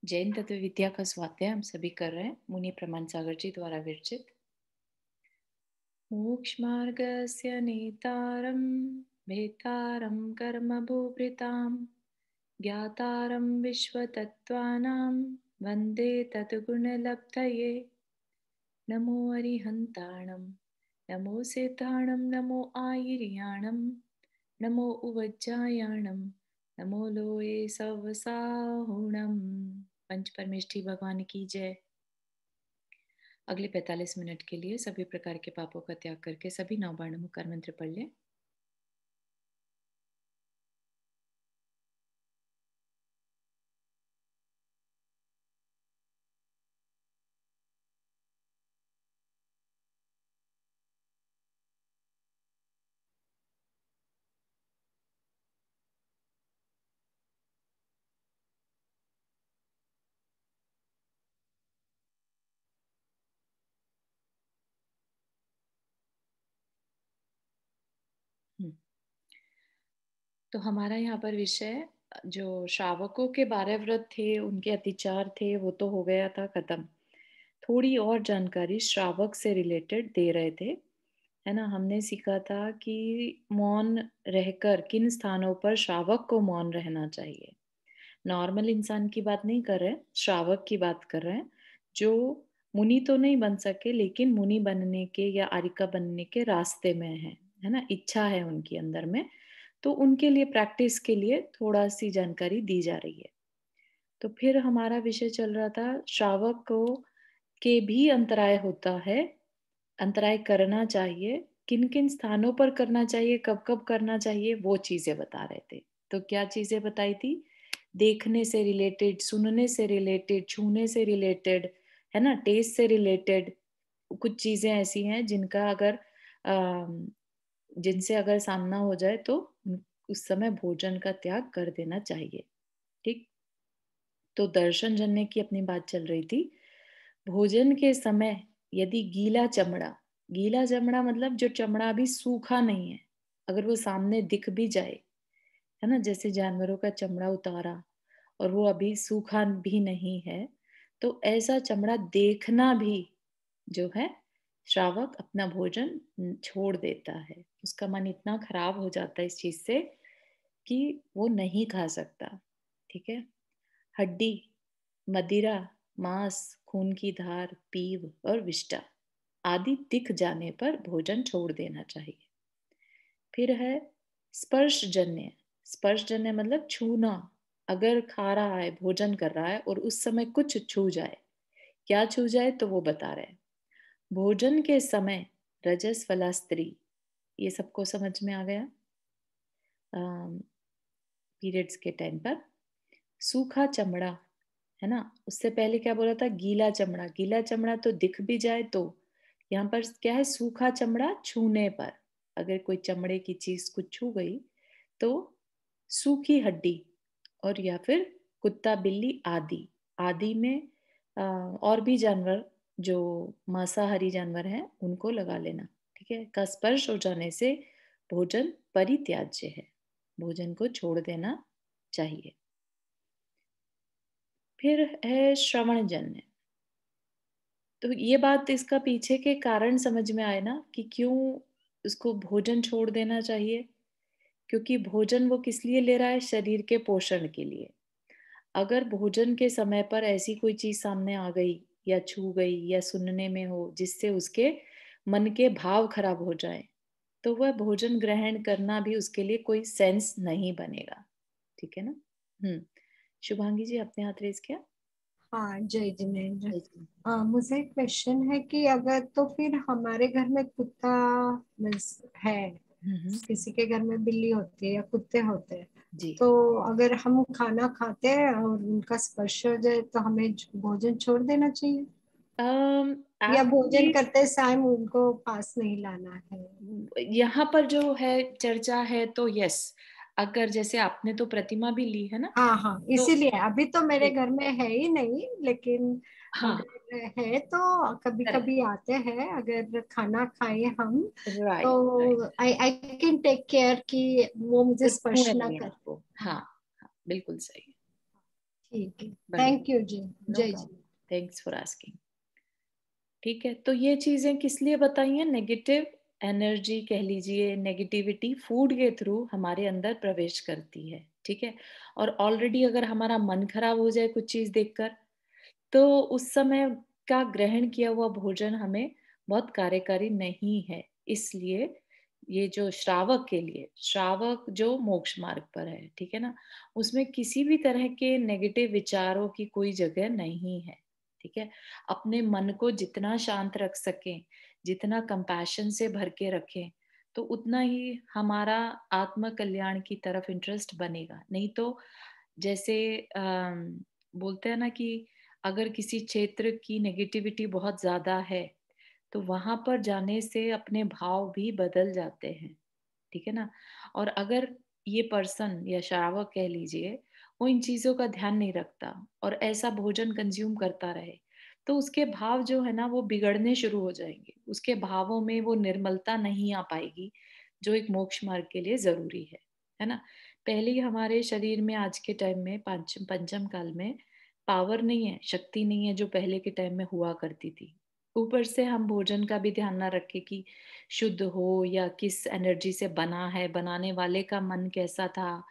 जैन तत्व विद्या का स्वाध्याय हम सभी कर रहे हैं मुनि प्रमाण सागर जी द्वारा विरचित। मोक्षमार्गस्य नेतारं भेतारं कर्मभूभृतां ज्ञातारं विश्वतत्त्वानां वन्दे तद्गुणलब्धये। नमो अरिहन्ताणं नमो सेताणं नमो आयिर्याणं नमो उवज्जायाणं नमो लोये सवसाहुणम्। पंच परमेष्ठी भगवान की जय। अगले 45 मिनट के लिए सभी प्रकार के पापों का त्याग करके सभी 9 बार नमोकार मंत्र पढ़ लें। तो हमारा यहाँ पर विषय जो श्रावकों के 12 व्रत थे, उनके अतिचार थे, वो तो हो गया था खत्म। थोड़ी और जानकारी श्रावक से रिलेटेड दे रहे थे, है ना। हमने सीखा था कि मौन रहकर किन स्थानों पर श्रावक को मौन रहना चाहिए। नॉर्मल इंसान की बात नहीं कर रहे, श्रावक की बात कर रहे हैं, जो मुनि तो नहीं बन सके लेकिन मुनि बनने के या आरिका बनने के रास्ते में है ना, इच्छा है उनके अंदर में, तो उनके लिए प्रैक्टिस के लिए थोड़ा सी जानकारी दी जा रही है। तो फिर हमारा विषय चल रहा था श्रावक को के भी अंतराय होता है, अंतराय करना चाहिए, किन किन स्थानों पर करना चाहिए, कब कब करना चाहिए, वो चीजें बता रहे थे। तो क्या चीजें बताई थी? देखने से रिलेटेड, सुनने से रिलेटेड, छूने से रिलेटेड, है ना, टेस्ट से रिलेटेड कुछ चीजें ऐसी हैं जिनका अगर जिनसे अगर सामना हो जाए तो उस समय भोजन का त्याग कर देना चाहिए। ठीक। तो दर्शन जन्य की अपनी बात चल रही थी। भोजन के समय यदि गीला चमड़ा मतलब जो चमड़ा अभी सूखा नहीं है, अगर वो सामने दिख भी जाए, है ना, जैसे जानवरों का चमड़ा उतारा और वो अभी सूखा भी नहीं है, तो ऐसा चमड़ा देखना भी जो है, श्रावक अपना भोजन छोड़ देता है। उसका मन इतना खराब हो जाता है इस चीज से कि वो नहीं खा सकता। ठीक है। हड्डी, मदिरा, मांस, खून की धार, पीव और विष्टा आदि दिख जाने पर भोजन छोड़ देना चाहिए। फिर है स्पर्शजन्य। स्पर्शजन्य मतलब छूना। अगर खा रहा है, भोजन कर रहा है और उस समय कुछ छू जाए, क्या छू जाए, तो वो बता रहे हैं। भोजन के समय रजस वाला स्त्री, ये सबको समझ में आ गया। पीरियड्स के टाइम पर सूखा चमड़ा, है ना, उससे पहले क्या बोला था? गीला चमड़ा। गीला चमड़ा तो दिख भी जाए तो, यहाँ पर क्या है? सूखा चमड़ा छूने पर, अगर कोई चमड़े की चीज कुछ छू गई तो सूखी हड्डी, और या फिर कुत्ता बिल्ली आदि आदि में और भी जानवर जो मांसाहारी जानवर हैं उनको लगा लेना। ठीक है। का स्पर्श हो जाने से भोजन परित्याज्य है, भोजन को छोड़ देना चाहिए। फिर है श्रवणजन्य। तो ये बात, इसका पीछे के कारण समझ में आए ना कि क्यों उसको भोजन छोड़ देना चाहिए। क्योंकि भोजन वो किस लिए ले रहा है? शरीर के पोषण के लिए। अगर भोजन के समय पर ऐसी कोई चीज सामने आ गई या छू गई या सुनने में हो जिससे उसके मन के भाव खराब हो जाए, तो वह भोजन ग्रहण करना भी उसके लिए कोई सेंस नहीं बनेगा। ठीक है ना। शुभांगी जी, अपने हाथ रेज किया। हाँ, जय जिनेन्द्र। जय जी। मुझे एक क्वेश्चन है कि अगर तो फिर हमारे घर में कुत्ता है, हम्म। किसी के घर में बिल्ली होती है या कुत्ते होते हैं, जी। तो अगर हम खाना खाते हैं और उनका स्पर्श हो जाए तो हमें भोजन छोड़ देना चाहिए, या भोजन एक्चुअली करते टाइम उनको पास नहीं लाना है? यहाँ पर जो है चर्चा है तो यस, अगर जैसे आपने तो प्रतिमा भी ली है ना, हाँ हाँ, तो इसीलिए अभी तो मेरे जी, घर में है ही नहीं, लेकिन हाँ, अगर है तो कभी करेक्ट, कभी आते हैं, अगर खाना खाए हम राइट राइट, तो आई आई कैन टेक केयर कि वो मुझे कोई छूने स्पर्श ना नहीं कर। आपको। हाँ हाँ, हाँ, बिल्कुल सही। ठीक है, बढ़िया। Thank you ji, no Jay ji. Problem, thanks for asking. ठीक है, तो ये चीजें किस लिए बताई हैं? नेगेटिव एनर्जी कह लीजिए, नेगेटिविटी फूड के थ्रू हमारे अंदर प्रवेश करती है। ठीक है, और ऑलरेडी अगर हमारा मन खराब हो जाए कुछ चीज देखकर, तो उस समय का ग्रहण किया हुआ भोजन हमें बहुत कार्यकारी नहीं है। इसलिए ये जो श्रावक के लिए, श्रावक जो मोक्ष मार्ग पर है, ठीक है ना, उसमें किसी भी तरह के नेगेटिव विचारों की कोई जगह नहीं है। ठीक है, अपने मन को जितना शांत रख सकें, जितना कंपैशन से भर के रखें, तो उतना ही हमारा आत्म कल्याण की तरफ इंटरेस्ट बनेगा। नहीं तो जैसे बोलते हैं ना कि अगर किसी क्षेत्र की नेगेटिविटी बहुत ज्यादा है, तो वहां पर जाने से अपने भाव भी बदल जाते हैं। ठीक है ना, और अगर ये पर्सन या श्रावक कह लीजिए, वो इन चीजों का ध्यान नहीं रखता और ऐसा भोजन कंज्यूम करता रहे, तो उसके भाव जो है ना वो बिगड़ने शुरू हो जाएंगे। उसके भावों में वो निर्मलता नहीं आ पाएगी, जो एक मोक्ष मार्ग के लिए जरूरी है ना। पहले ही हमारे शरीर में आज के टाइम में पंचम पंचम काल में पावर नहीं है, शक्ति नहीं है जो पहले के टाइम में हुआ करती थी। ऊपर से हम भोजन का भी ध्यान ना रखें कि शुद्ध हो या किस एनर्जी से बना है, बनाने वाले का मन कैसा था।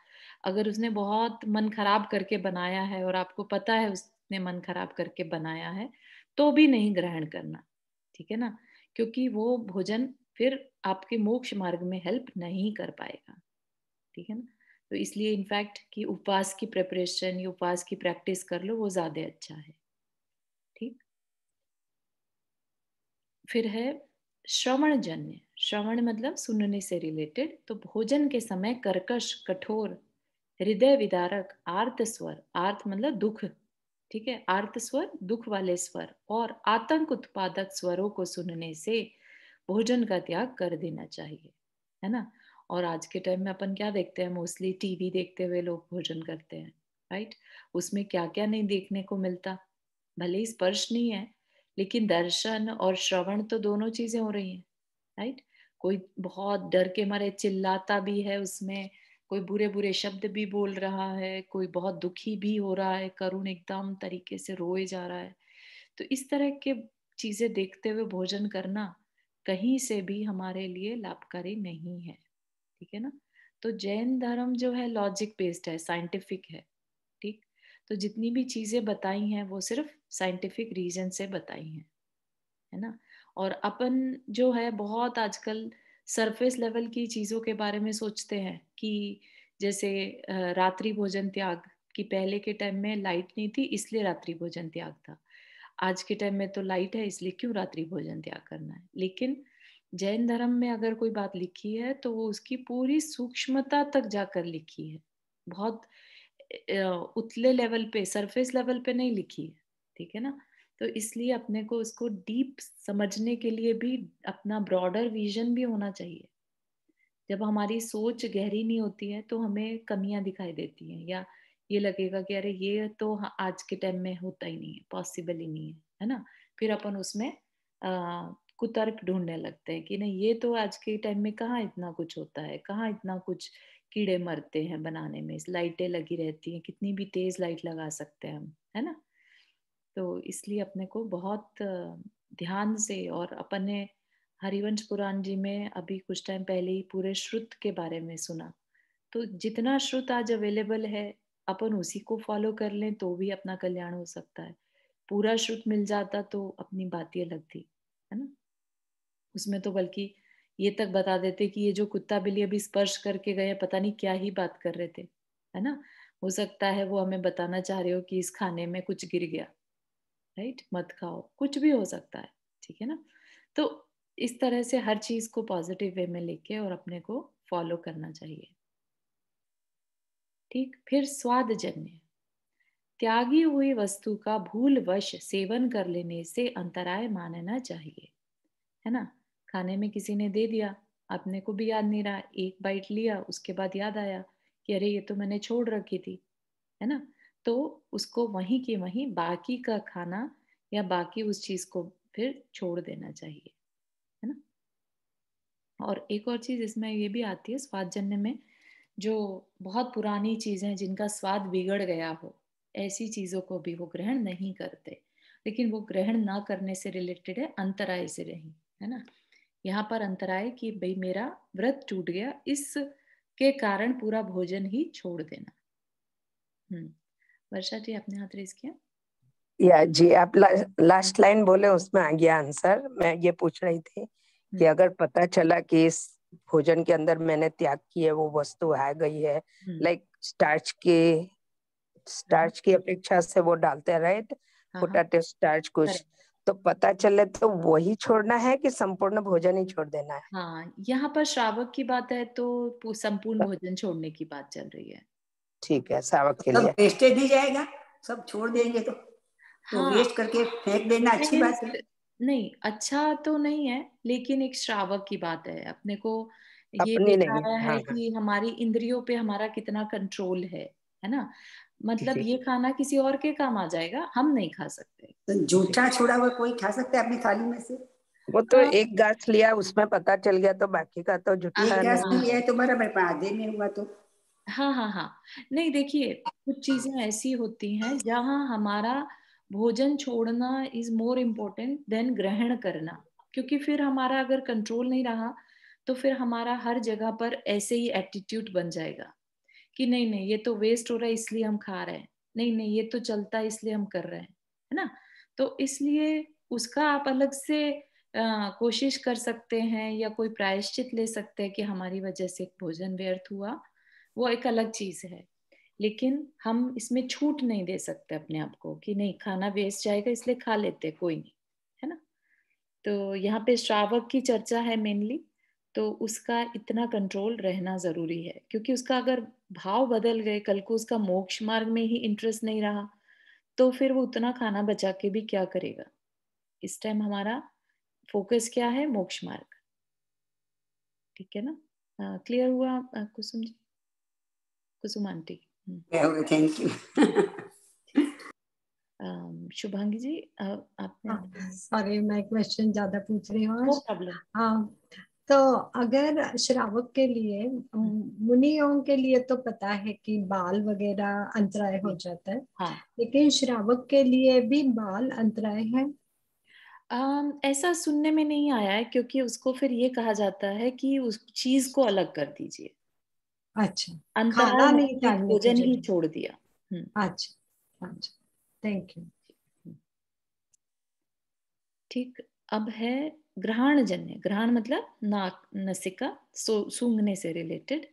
अगर उसने बहुत मन खराब करके बनाया है और आपको पता है उसने मन खराब करके बनाया है, तो भी नहीं ग्रहण करना। ठीक है ना, क्योंकि वो भोजन फिर आपके मोक्ष मार्ग में हेल्प नहीं कर पाएगा। ठीक है ना, तो इसलिए इनफैक्ट कि उपवास की प्रिपरेशन या उपवास की प्रैक्टिस कर लो, वो ज्यादा अच्छा है। ठीक, फिर है श्रवण जन्य। श्रवण मतलब सुनने से रिलेटेड। तो भोजन के समय कर्कश, कठोर, हृदय विदारक आर्त स्वर, आर्त मतलब दुख, ठीक है, आर्त स्वर दुख वाले स्वर और आतंक उत्पादक स्वरों को सुनने से भोजन का त्याग कर देना चाहिए, है ना। और आज के टाइम में अपन क्या देखते हैं, मोस्टली टीवी देखते हुए लोग भोजन करते हैं, राइट। उसमें क्या क्या नहीं देखने को मिलता। भले ही स्पर्श नहीं है, लेकिन दर्शन और श्रवण तो दोनों चीजें हो रही हैं, राइट। कोई बहुत डर के मारे चिल्लाता भी है उसमें, कोई बुरे बुरे शब्द भी बोल रहा है, कोई बहुत दुखी भी हो रहा है, करुण एकदम तरीके से रोए जा रहा है। तो इस तरह के चीजें देखते हुए भोजन करना कहीं से भी हमारे लिए लाभकारी नहीं है। ठीक है ना, तो जैन धर्म जो है लॉजिक बेस्ड है, साइंटिफिक है। ठीक, तो जितनी भी चीजें बताई हैं वो सिर्फ साइंटिफिक रीजन से बताई हैं, है ना। और अपन जो है बहुत आजकल सरफेस लेवल की चीजों के बारे में सोचते हैं कि जैसे रात्रि भोजन त्याग, कि पहले के टाइम में लाइट नहीं थी इसलिए रात्रि भोजन त्याग था। आज के टाइम में तो लाइट है इसलिए क्यों रात्रि भोजन त्याग करना है। लेकिन जैन धर्म में अगर कोई बात लिखी है तो वो उसकी पूरी सूक्ष्मता तक जाकर लिखी है, बहुत उतले लेवल पे, सरफेस लेवल पे नहीं लिखी है। ठीक है ना, तो इसलिए अपने को उसको डीप समझने के लिए भी अपना ब्रॉडर विजन भी होना चाहिए। जब हमारी सोच गहरी नहीं होती है तो हमें कमियां दिखाई देती हैं, या ये लगेगा कि अरे ये तो आज के टाइम में होता ही नहीं है, पॉसिबल ही नहीं है ना। फिर अपन उसमें कुतर्क ढूंढने लगते हैं कि नहीं ये तो आज के टाइम में कहाँ इतना कुछ होता है, कहाँ इतना कुछ कीड़े मरते हैं बनाने में, लाइटें लगी रहती हैं, कितनी भी तेज लाइट लगा सकते हैं हम, है ना। तो इसलिए अपने को बहुत ध्यान से, और अपन ने हरिवंश पुराण जी में अभी कुछ टाइम पहले ही पूरे श्रुत के बारे में सुना। तो जितना श्रुत आज अवेलेबल है अपन उसी को फॉलो कर लें तो भी अपना कल्याण हो सकता है। पूरा श्रुत मिल जाता तो अपनी बात ही अलग थी, है ना। उसमें तो बल्कि ये तक बता देते कि ये जो कुत्ता बिल्ली अभी स्पर्श करके गए पता नहीं क्या ही बात कर रहे थे, है ना। हो सकता है वो हमें बताना चाह रहे हो कि इस खाने में कुछ गिर गया, राइट, मत खाओ, कुछ भी हो सकता है। ठीक है ना, तो इस तरह से हर चीज को पॉजिटिव वे में लेके और अपने को फॉलो करना चाहिए। ठीक, फिर स्वाद जन्य। त्यागी हुई वस्तु का भूलवश सेवन कर लेने से अंतराय मानना चाहिए, है ना। खाने में किसी ने दे दिया, अपने को भी याद नहीं रहा, एक बाइट लिया उसके बाद याद आया कि अरे ये तो मैंने छोड़ रखी थी, है ना। तो उसको वहीं के वहीं बाकी का खाना या बाकी उस चीज को फिर छोड़ देना चाहिए, है ना। और एक और चीज इसमें ये भी आती है स्वादजन्य में, जो बहुत पुरानी चीजें हैं जिनका स्वाद बिगड़ गया हो, ऐसी चीजों को भी वो ग्रहण नहीं करते, लेकिन वो ग्रहण ना करने से रिलेटेड है अंतराय से रही, है ना। यहाँ पर अंतराय कि भाई मेरा व्रत टूट गया, इस के कारण पूरा भोजन ही छोड़ देना। वर्षा जी आपने हाथ रेज किया। या जी, आप लास्ट लाइन बोले उसमें आ गया आंसर। मैं ये पूछ रही थी कि अगर पता चला कि इस भोजन के अंदर मैंने त्याग की है, वो वस्तु आ गई है, लाइक स्टार्च की अपेक्षा से वो डालते हैं, राइट, पोटैटो स्टार्च कुछ, तो पता चले तो वही छोड़ना है कि संपूर्ण भोजन ही छोड़ देना है? हाँ, यहाँ पर श्रावक की बात है तो संपूर्ण भोजन छोड़ने की बात चल रही है। ठीक है, श्रावक के लिए वेस्टेज नहीं जाएगा, सब छोड़ देंगे तो हाँ, वेस्ट करके फेंक देना अच्छी बात है? नहीं, अच्छा तो नहीं है, लेकिन एक श्रावक की बात है। अपने को ये अपनी देखा नहीं, है कि हमारी इंद्रियों पे हमारा कितना कंट्रोल है ना। मतलब ये खाना किसी और के काम आ जाएगा, हम नहीं खा सकते। तो जूठा छोड़ा हुआ कोई खा सकता है अपनी थाली में से? वो तो एक गाछ लिया, उसमें पता चल गया, तो बाकी का तो जूठा एक गाछ नहीं लिया है तो बराबर, आधे में हुआ तो हाँ हाँ हाँ। नहीं, देखिए कुछ चीजें ऐसी होती हैं जहाँ हमारा भोजन छोड़ना इज मोर इम्पोर्टेंट देन ग्रहण करना, क्योंकि फिर हमारा अगर कंट्रोल नहीं रहा तो फिर हमारा हर जगह पर ऐसे ही एटीट्यूड बन जाएगा कि नहीं नहीं ये तो वेस्ट हो रहा है इसलिए हम खा रहे हैं, नहीं नहीं ये तो चलता है इसलिए हम कर रहे हैं, है ना। तो इसलिए उसका आप अलग से कोशिश कर सकते हैं या कोई प्रायश्चित ले सकते हैं कि हमारी वजह से भोजन व्यर्थ हुआ, वो एक अलग चीज है। लेकिन हम इसमें छूट नहीं दे सकते अपने आप को कि नहीं खाना वेस्ट जाएगा इसलिए खा लेते, कोई नहीं, है ना। तो यहाँ पे श्रावक की चर्चा है मेनली, तो उसका इतना कंट्रोल रहना जरूरी है, क्योंकि उसका अगर भाव बदल गए, कल को उसका मोक्ष मार्ग में ही इंटरेस्ट नहीं रहा तो फिर वो उतना खाना बचा के भी क्या करेगा। इस टाइम हमारा फोकस क्या है, मोक्ष मार्ग। ठीक है ना, क्लियर हुआ Kusum ji, Kusum aunty? Thank you. Shubhangi ji आपने सॉरी मैं क्वेश्चन ज्यादा पूछ रही हूँ। No problem. हाँ, तो अगर श्रावक के लिए, मुनियों के लिए तो पता है कि बाल वगैरह अंतराय हो जाता है, हाँ, लेकिन श्रावक के लिए भी बाल अंतराय है? ऐसा सुनने में नहीं आया है, क्योंकि उसको फिर ये कहा जाता है कि उस चीज को अलग कर दीजिए। अच्छा, अंतराय खाना नहीं मतलब टालने की भोजन ही जरूरत। छोड़ दिया। अच्छा अच्छा, थैंक यू। ठीक, अब है ग्रहण जन्य। ग्रहण मतलब नाक, नसिका, सूंघने से रिलेटेड।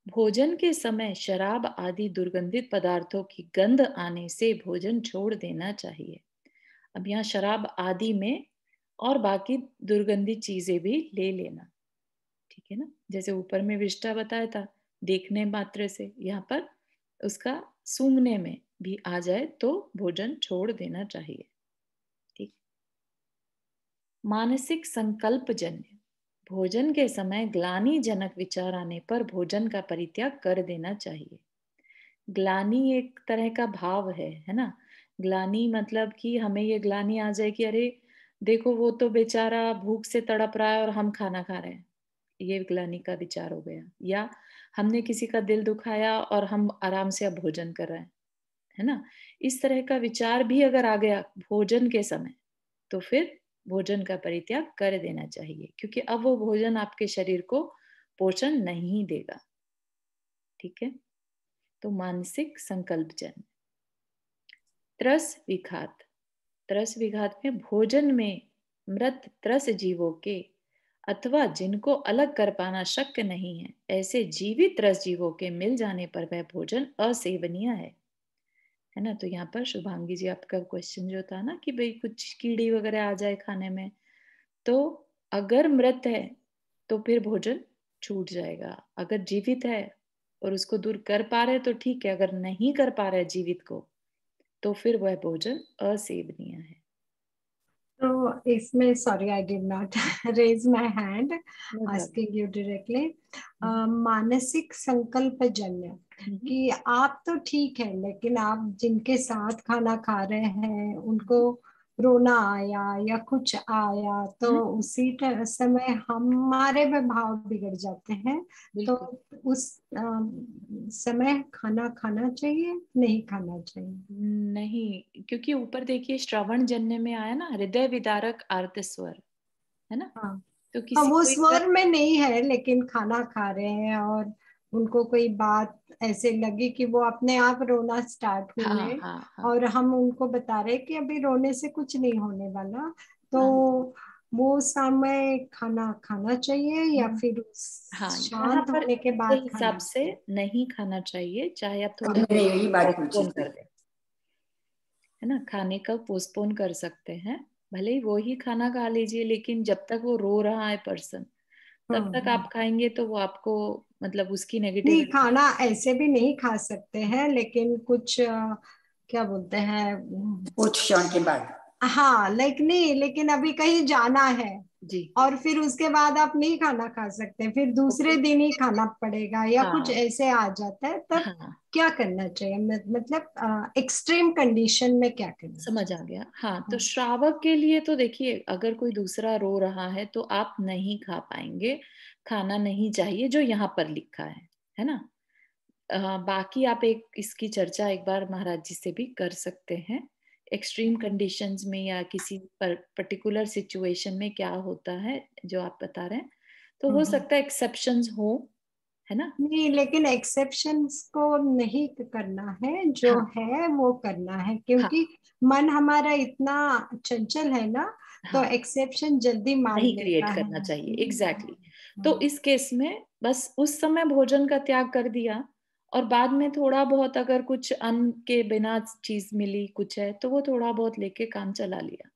भोजन के समय शराब आदि दुर्गंधित पदार्थों की गंध आने से भोजन छोड़ देना चाहिए। अब यहाँ शराब आदि में और बाकी दुर्गंधित चीजें भी ले लेना, ठीक है ना। जैसे ऊपर में विष्टा बताया था देखने मात्र से, यहाँ पर उसका सूंघने में भी आ जाए तो भोजन छोड़ देना चाहिए। ठीक, मानसिक संकल्प जन्य। भोजन के समय ग्लानि जनक विचार आने पर भोजन का परित्याग कर देना चाहिए। ग्लानि एक तरह का भाव है ना। ग्लानि मतलब कि हमें ये ग्लानि आ जाए कि अरे देखो वो तो बेचारा भूख से तड़प रहा है और हम खाना खा रहे हैं, ये ग्लानि का विचार हो गया। या हमने किसी का दिल दुखाया और हम आराम से अब भोजन कर रहे हैं, है ना। इस तरह का विचार भी अगर आ गया भोजन के समय तो फिर भोजन का परित्याग कर देना चाहिए, क्योंकि अब वो भोजन आपके शरीर को पोषण नहीं देगा। ठीक है, तो मानसिक संकल्प जन्य। त्रस विघात। त्रस विघात में भोजन में मृत त्रस जीवों के अथवा जिनको अलग कर पाना शक्य नहीं है, ऐसे जीवित त्रस जीवों के मिल जाने पर वह भोजन असेवनीय है ना। तो यहाँ पर शुभांगी जी आपका क्वेश्चन जो था ना कि भाई कुछ कीड़ी वगैरह आ जाए खाने में, तो अगर मृत है तो फिर भोजन छूट जाएगा। अगर जीवित है और उसको दूर कर पा रहे तो ठीक है, अगर नहीं कर पा रहे जीवित को तो फिर वह भोजन असेवनीय है। तो इसमें, sorry I did not raise my hand asking you directly. मानसिक संकल्प जन्य कि आप तो ठीक है, लेकिन आप जिनके साथ खाना खा रहे हैं उनको रोना आया या कुछ आया तो उसी समय हमारे में भाव बिगड़ जाते हैं, तो उस समय खाना खाना चाहिए, नहीं खाना चाहिए? नहीं, क्योंकि ऊपर देखिए श्रवण जन्य में आया ना, हृदय विदारक आर्त स्वर, है ना? हाँ, तो हाँ, किसी वो को स्वर में नहीं है, लेकिन खाना खा रहे हैं और उनको कोई बात ऐसे लगी कि वो अपने आप रोना स्टार्ट हुए, हाँ, हाँ, हाँ, और हम उनको बता रहे कि अभी रोने से कुछ नहीं होने वाला, तो हाँ, वो समय खाना खाना चाहिए या फिर हाँ, यहाँ शांत पर होने के मेरे बाद हिसाब खाना से चाहिए? नहीं खाना चाहिए, चाहे आप थोड़ा मैंने यही बात पूछी पोस्टपोन थी। कर दें, है ना? खाने का पोस्टपोन कर सकते हैं, भले ही वो ही खाना खा लीजिए, लेकिन जब तक वो रो रहा है पर्सन, तब तक आप खाएंगे तो वो आपको मतलब उसकी नेगेटिव नहीं, खाना ऐसे भी नहीं खा सकते हैं, लेकिन कुछ क्या बोलते हैं, कुछ क्षण के बाद। हाँ, नहीं, लेकिन अभी कहीं जाना है जी, और फिर उसके बाद आप नहीं खाना खा सकते, फिर दूसरे ओके, दिन ही खाना पड़ेगा या कुछ हाँ, ऐसे आ जाता है, तब हाँ, क्या करना चाहिए? मतलब एक्सट्रीम कंडीशन में क्या करना समझ आ गया। हाँ, तो चाहिए? श्रावक के लिए तो देखिए, अगर कोई दूसरा रो रहा है तो आप नहीं खा पाएंगे, खाना नहीं चाहिए, जो यहाँ पर लिखा है ना? बाकी आप एक इसकी चर्चा एक बार महाराज जी से भी कर सकते हैं। एक्सट्रीम कंडीशंस में या किसी पर्टिकुलर सिचुएशन में क्या होता है जो आप बता रहे हैं, तो हो सकता है एक्सेप्शंस हो, है ना? नहीं, लेकिन एक्सेप्शंस को नहीं करना है, जो हाँ, है वो करना है, हाँ, क्योंकि मन हमारा इतना चंचल है ना, तो हाँ, एक्सेप्शन जल्दी मान नहीं लेता क्रिएट है। करना चाहिए, एग्जैक्टली। तो इस केस में बस उस समय भोजन का त्याग कर दिया, और बाद में थोड़ा बहुत अगर कुछ अन्न के बिना चीज मिली कुछ है तो वो थोड़ा बहुत लेके काम चला लिया,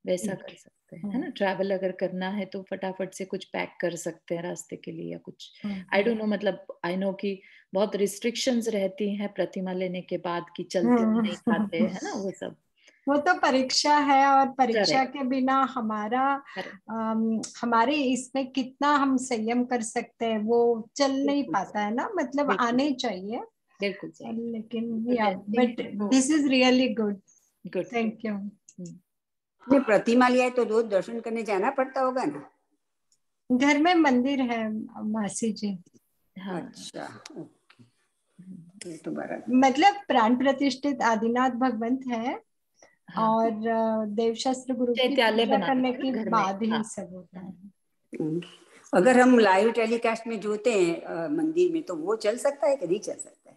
वैसा कर सकते हैं, है ना? ट्रैवल अगर करना है तो फटाफट से कुछ पैक कर सकते हैं रास्ते के लिए या कुछ, आई डोंट नो, मतलब आई नो कि बहुत रिस्ट्रिक्शंस रहती हैं प्रतिमा लेने के बाद कि चलते हुए नहीं खाते, है ना? वो सब वो तो परीक्षा है, और परीक्षा करेक्ट, के बिना हमारा करेक्ट, हमारे इसमें कितना हम संयम कर सकते हैं, वो चल नहीं बिल्कुल पाता है ना, मतलब बिल्कुल आने चाहिए। बिल्कुल सही। लेकिन तो या टेस्टिंग बट वो this is really good, good. Thank you. ये प्रतिमा लिया है तो रोज दर्शन करने जाना पड़ता होगा ना? घर में मंदिर है मासी जी, हाँ, अच्छा, ये तो बड़ा। मतलब प्राण प्रतिष्ठित आदिनाथ भगवंत है, हाँ, और देवशास्त्र गुरु की चैत्यालय पूजा बना करने रखा है के ना घर में। बाद ही हाँ, सब होता है। हम्म। अगर हम लाइव टेलीकास्ट में जोते हैं मंदिर में, तो वो चल सकता है कि नहीं चल सकता है?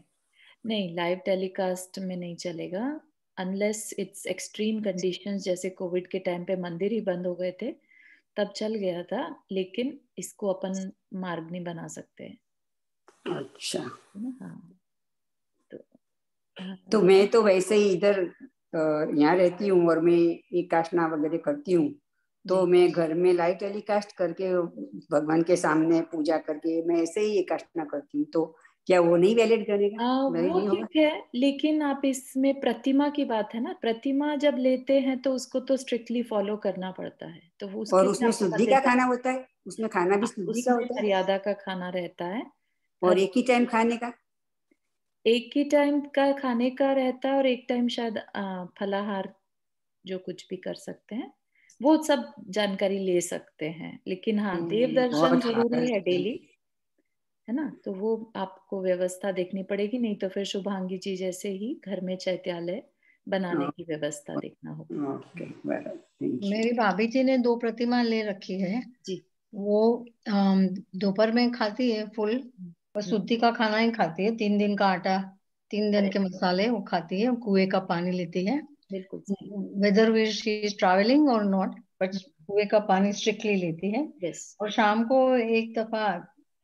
नहीं, लाइव टेलीकास्ट में नहीं चलेगा, अनलेस इट्स एक्सट्रीम कंडीशंस, जैसे कोविड के टाइम पे मंदिर ही बंद हो गए थे, तब चल गया था, लेकिन इसको अपन मार्ग नहीं बना सकते, है अच्छा, ना? हाँ, तो तो मैं तो वैसे ही इधर यहाँ रहती हूँ और मैं एकाशना वगैरह करती हूँ, तो जी, मैं घर में लाइव टेलीकास्ट करके भगवान के सामने पूजा करके मैं ऐसे ही एकाशना करती हूँ, तो क्या वो नहीं वैलिड करेगा? वैलिड वो नहीं होगा? ठीक है, लेकिन आप इसमें प्रतिमा की बात है ना, प्रतिमा जब लेते हैं तो उसको तो स्ट्रिक्टली फॉलो करना पड़ता है, तो वो उसके और लिए उसमें आपको शुद्धि का मर्यादा, खाना होता है, उसमें खाना भी शुद्धि का उसमें होता है, मर्यादा का खाना रहता है। और हर एक ही टाइम खाने का? एक ही टाइम का खाने का रहता है, और एक टाइम शायद फलाहार जो कुछ भी कर सकते हैं, वो सब जानकारी ले सकते हैं, लेकिन हाँ, देव दर्शन बहुत जरूरी है हार्ड। डेली, है ना? तो वो आपको व्यवस्था देखनी पड़ेगी, नहीं तो फिर शुभांगी जी जैसे ही घर में चैत्यालय बनाने की व्यवस्था देखना होगा। ओके, बराबर, थैंक यू। मेरी भाभी जी ने 2 प्रतिमा ले रखी है। जी, वो दोपहर में खाती है फुल, और शुद्धि का खाना ही खाती है, 3 दिन का आटा, 3 दिन के करेक्ट, मसाले वो खाती है, कुएं का पानी लेती है, बिल्कुल सही, whether we she is travelling और नॉट, बट कुएं का पानी स्ट्रिक्टली लेती है। यस, और शाम को एक दफा,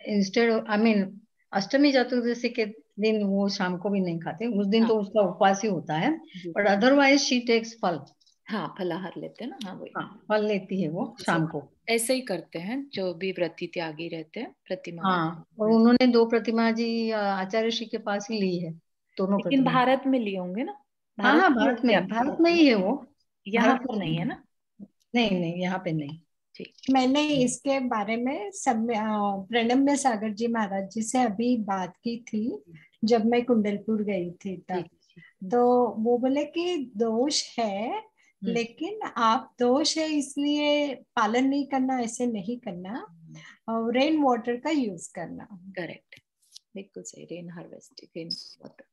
इंस्टेड आई मीन अष्टमी चतुर्दशी के दिन वो शाम को भी नहीं खाते, उस दिन हाँ, तो उसका उपवास ही होता है, जी, बट अदरवाइज शी टेक्स फल। हाँ, फलाहार लेते हैं ना, हाँ वही, हाँ, फल लेती है वो बिल्कुल शाम सही, को। ऐसे ही करते हैं जो भी व्रती त्यागी रहते हैं प्रतिमा वाले। हाँ, और उन्होंने 2 प्रतिमा जी आचार्य श्री के पास ही ली है, दोनों लेकिन प्रतिमा। भारत में लिए होंगे ना? हाँ भारत हाँ, में होंगे आपके भारत घर में में, ही है वो। यहाँ भारत पर में नहीं है ही ना? है। नहीं नहीं, यहाँ पे नहीं। ठीक, मैंने इसके बारे में प्रणम्य सागर जी महाराज जी से अभी बात की थी, जब मैं कुंडलपुर गई थी जी, तब। जी, तो वो बोले कि दोष है लेकिन आप दोष है इसलिए पालन नहीं करना, ऐसे नहीं करना, और रेन वाटर का यूज करना। करेक्ट, बिल्कुल सही। Rain harvesting, rain water.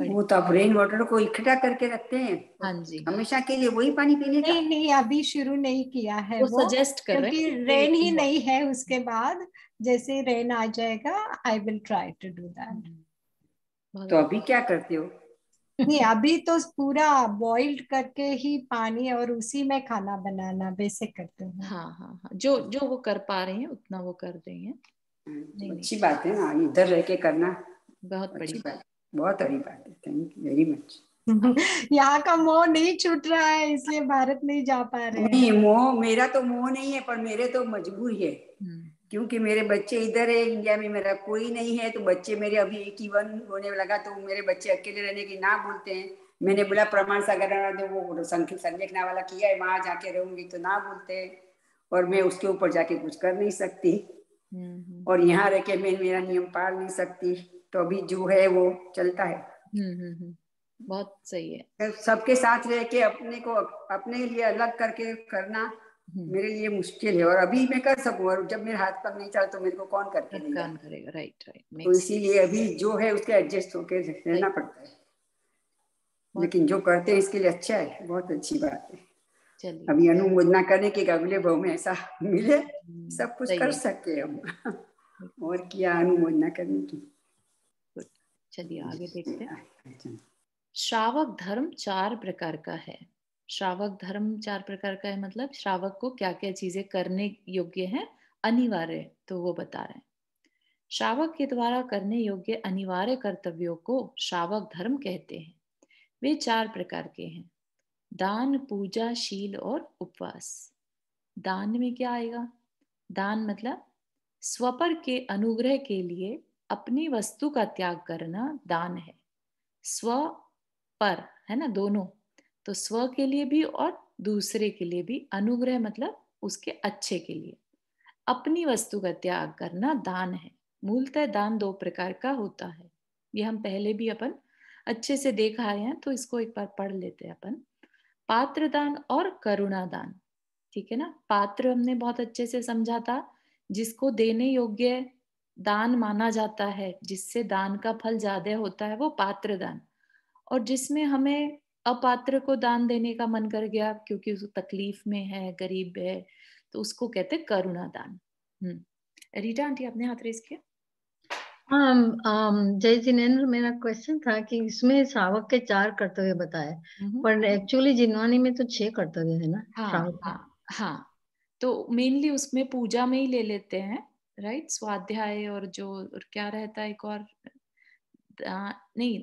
वो तो आप रेन वाटर को इकट्ठा करके रखते हैं हाँ जी, हमेशा के लिए वही पानी पीने का? नहीं नहीं, अभी शुरू नहीं किया है वो सजेस्ट कर रहे क्योंकि हैं रेन ही नहीं है। उसके बाद जैसे रेन आ जाएगा, I will try to do that. तो अभी क्या करते हो? नहीं, अभी तो पूरा बॉइल्ड करके ही पानी और उसी में खाना बनाना बेसिक करते हैं। हाँ हाँ हाँ, जो जो वो कर पा रहे हैं उतना वो कर रही हैं। नहीं अच्छी बात है ना, इधर रह के करना बहुत बड़ी बात, बहुत बड़ी बात है। Thank you very much. यहाँ का मोह नहीं छूट रहा है, इसलिए भारत नहीं जा पा रहे हैं। नहीं, मोह मेरा तो मोह नहीं है, पर मेरे तो मजबूरी है, हम्म, क्योंकि मेरे बच्चे इधर है, इंडिया में मेरा कोई नहीं है। तो बच्चे मेरे अभी 81 होने लगा, तो मेरे बच्चे अकेले रहने की ना बोलते हैं। मैंने बोला प्रमाण सागर जो वो संलेखना वाला किया है, वहां जाके रहूंगी तो ना बोलते हैं, और मैं उसके ऊपर जाके कुछ कर नहीं सकती, और यहाँ रह के मैं मेरा नियम पाल नहीं सकती। तो अभी जो है वो चलता है। बहुत सही है। सबके साथ रह के अपने को अपने लिए अलग करके करना मेरे लिए मुश्किल है, और अभी मैं कर सकूं, और जब मेरे हाथ पर नहीं चला तो मेरे को कौन करके देगा? Right right. तो इसीलिए अभी जो है उसके एडजस्ट होके रहना पड़ता है। लेकिन जो करते हैं इसके लिए अच्छा है, बहुत अच्छी बात है। चलिए, अभी अनुमोदना करने के अगले भाव में ऐसा मिले, सब कुछ कर सके हम। और क्या अनुमोदना करने की। चलिए आगे देखते हैं। श्रावक धर्म 4 प्रकार का है। श्रावक धर्म 4 प्रकार का है, मतलब श्रावक को क्या क्या चीजें करने योग्य है, अनिवार्य, तो वो बता रहे हैं। श्रावक के द्वारा करने योग्य अनिवार्य कर्तव्यों को श्रावक धर्म कहते हैं। वे 4 प्रकार के हैं: दान, पूजा, शील और उपवास। दान में क्या आएगा? दान मतलब स्वपर के अनुग्रह के लिए अपनी वस्तु का त्याग करना दान है। स्व पर है ना, दोनों, तो स्व के लिए भी और दूसरे के लिए भी। अनुग्रह मतलब उसके अच्छे के लिए अपनी वस्तु का त्याग करना दान है। मूलतः दान 2 प्रकार का होता है। ये हम पहले भी अपन अच्छे से देख आए हैं, तो इसको एक बार पढ़ लेते हैं अपन। पात्र दान और करुणा दान, ठीक है ना। पात्र हमने बहुत अच्छे से समझा था, जिसको देने योग्य दान माना जाता है, जिससे दान का फल ज्यादा होता है, वो पात्र दान। और जिसमें हमें अपात्र को दान देने का मन कर गया क्योंकि उस तकलीफ में है, गरीब है, तो उसको कहते हैं करुणा दान। रीटा आंटी आपने हाथ रेस किया। जय जिनेन्द्र, मेरा क्वेश्चन था कि इसमें श्रावक के 4 कर्तव्य बताए, पर एक्चुअली जिनवानी में तो 6 कर्तव्य है ना श्रावक के। हाँ, तो मेनली उसमें पूजा में ही ले लेते हैं, राइट। स्वाध्याय और जो और क्या रहता है एक और, नहीं,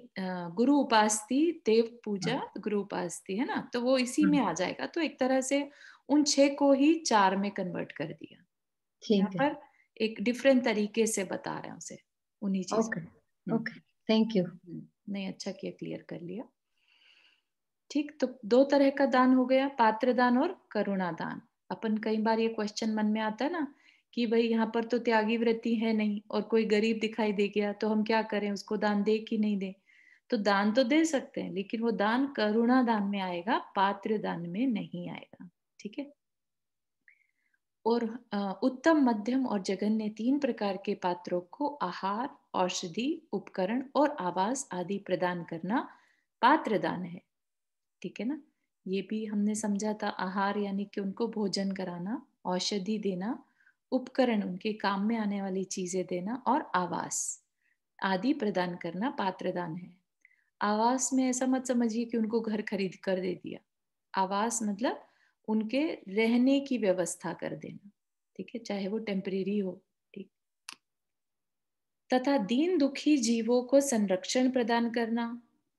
गुरु उपासती, देव पूजा, गुरु उपासती, है ना, तो वो इसी में आ जाएगा। तो एक तरह से उन 6 को ही 4 में कन्वर्ट कर दिया। यहाँ पर एक डिफरेंट तरीके से बता रहे हैं उसे, उन्हीं चीजों। Okay, thank you. नहीं, अच्छा किया, क्लियर कर लिया। ठीक, तो 2 तरह का दान हो गया, पात्र दान और करुणा दान। अपन कई बार ये क्वेश्चन मन में आता है ना कि भाई यहाँ पर तो त्यागी वृत्ति है नहीं, और कोई गरीब दिखाई दे गया तो हम क्या करें, उसको दान दे कि नहीं दे? तो दान तो दे सकते हैं, लेकिन वो दान करुणा दान में आएगा, पात्र दान में नहीं आएगा। ठीक है। और उत्तम, मध्यम और जघन्य 3 प्रकार के पात्रों को आहार, औषधि, उपकरण और आवास आदि प्रदान करना पात्र दान है। ठीक है ना। ये भी हमने समझा था। आहार यानी कि उनको भोजन कराना, औषधि देना, उपकरण उनके काम में आने वाली चीजें देना, और आवास आदि प्रदान करना पात्रदान है। आवास में ऐसा मत समझिए कि उनको घर खरीद कर दे दिया। आवास मतलब उनके रहने की व्यवस्था कर देना, ठीक है, चाहे वो टेम्परेरी हो। ठीक। तथा दीन दुखी जीवों को संरक्षण प्रदान करना,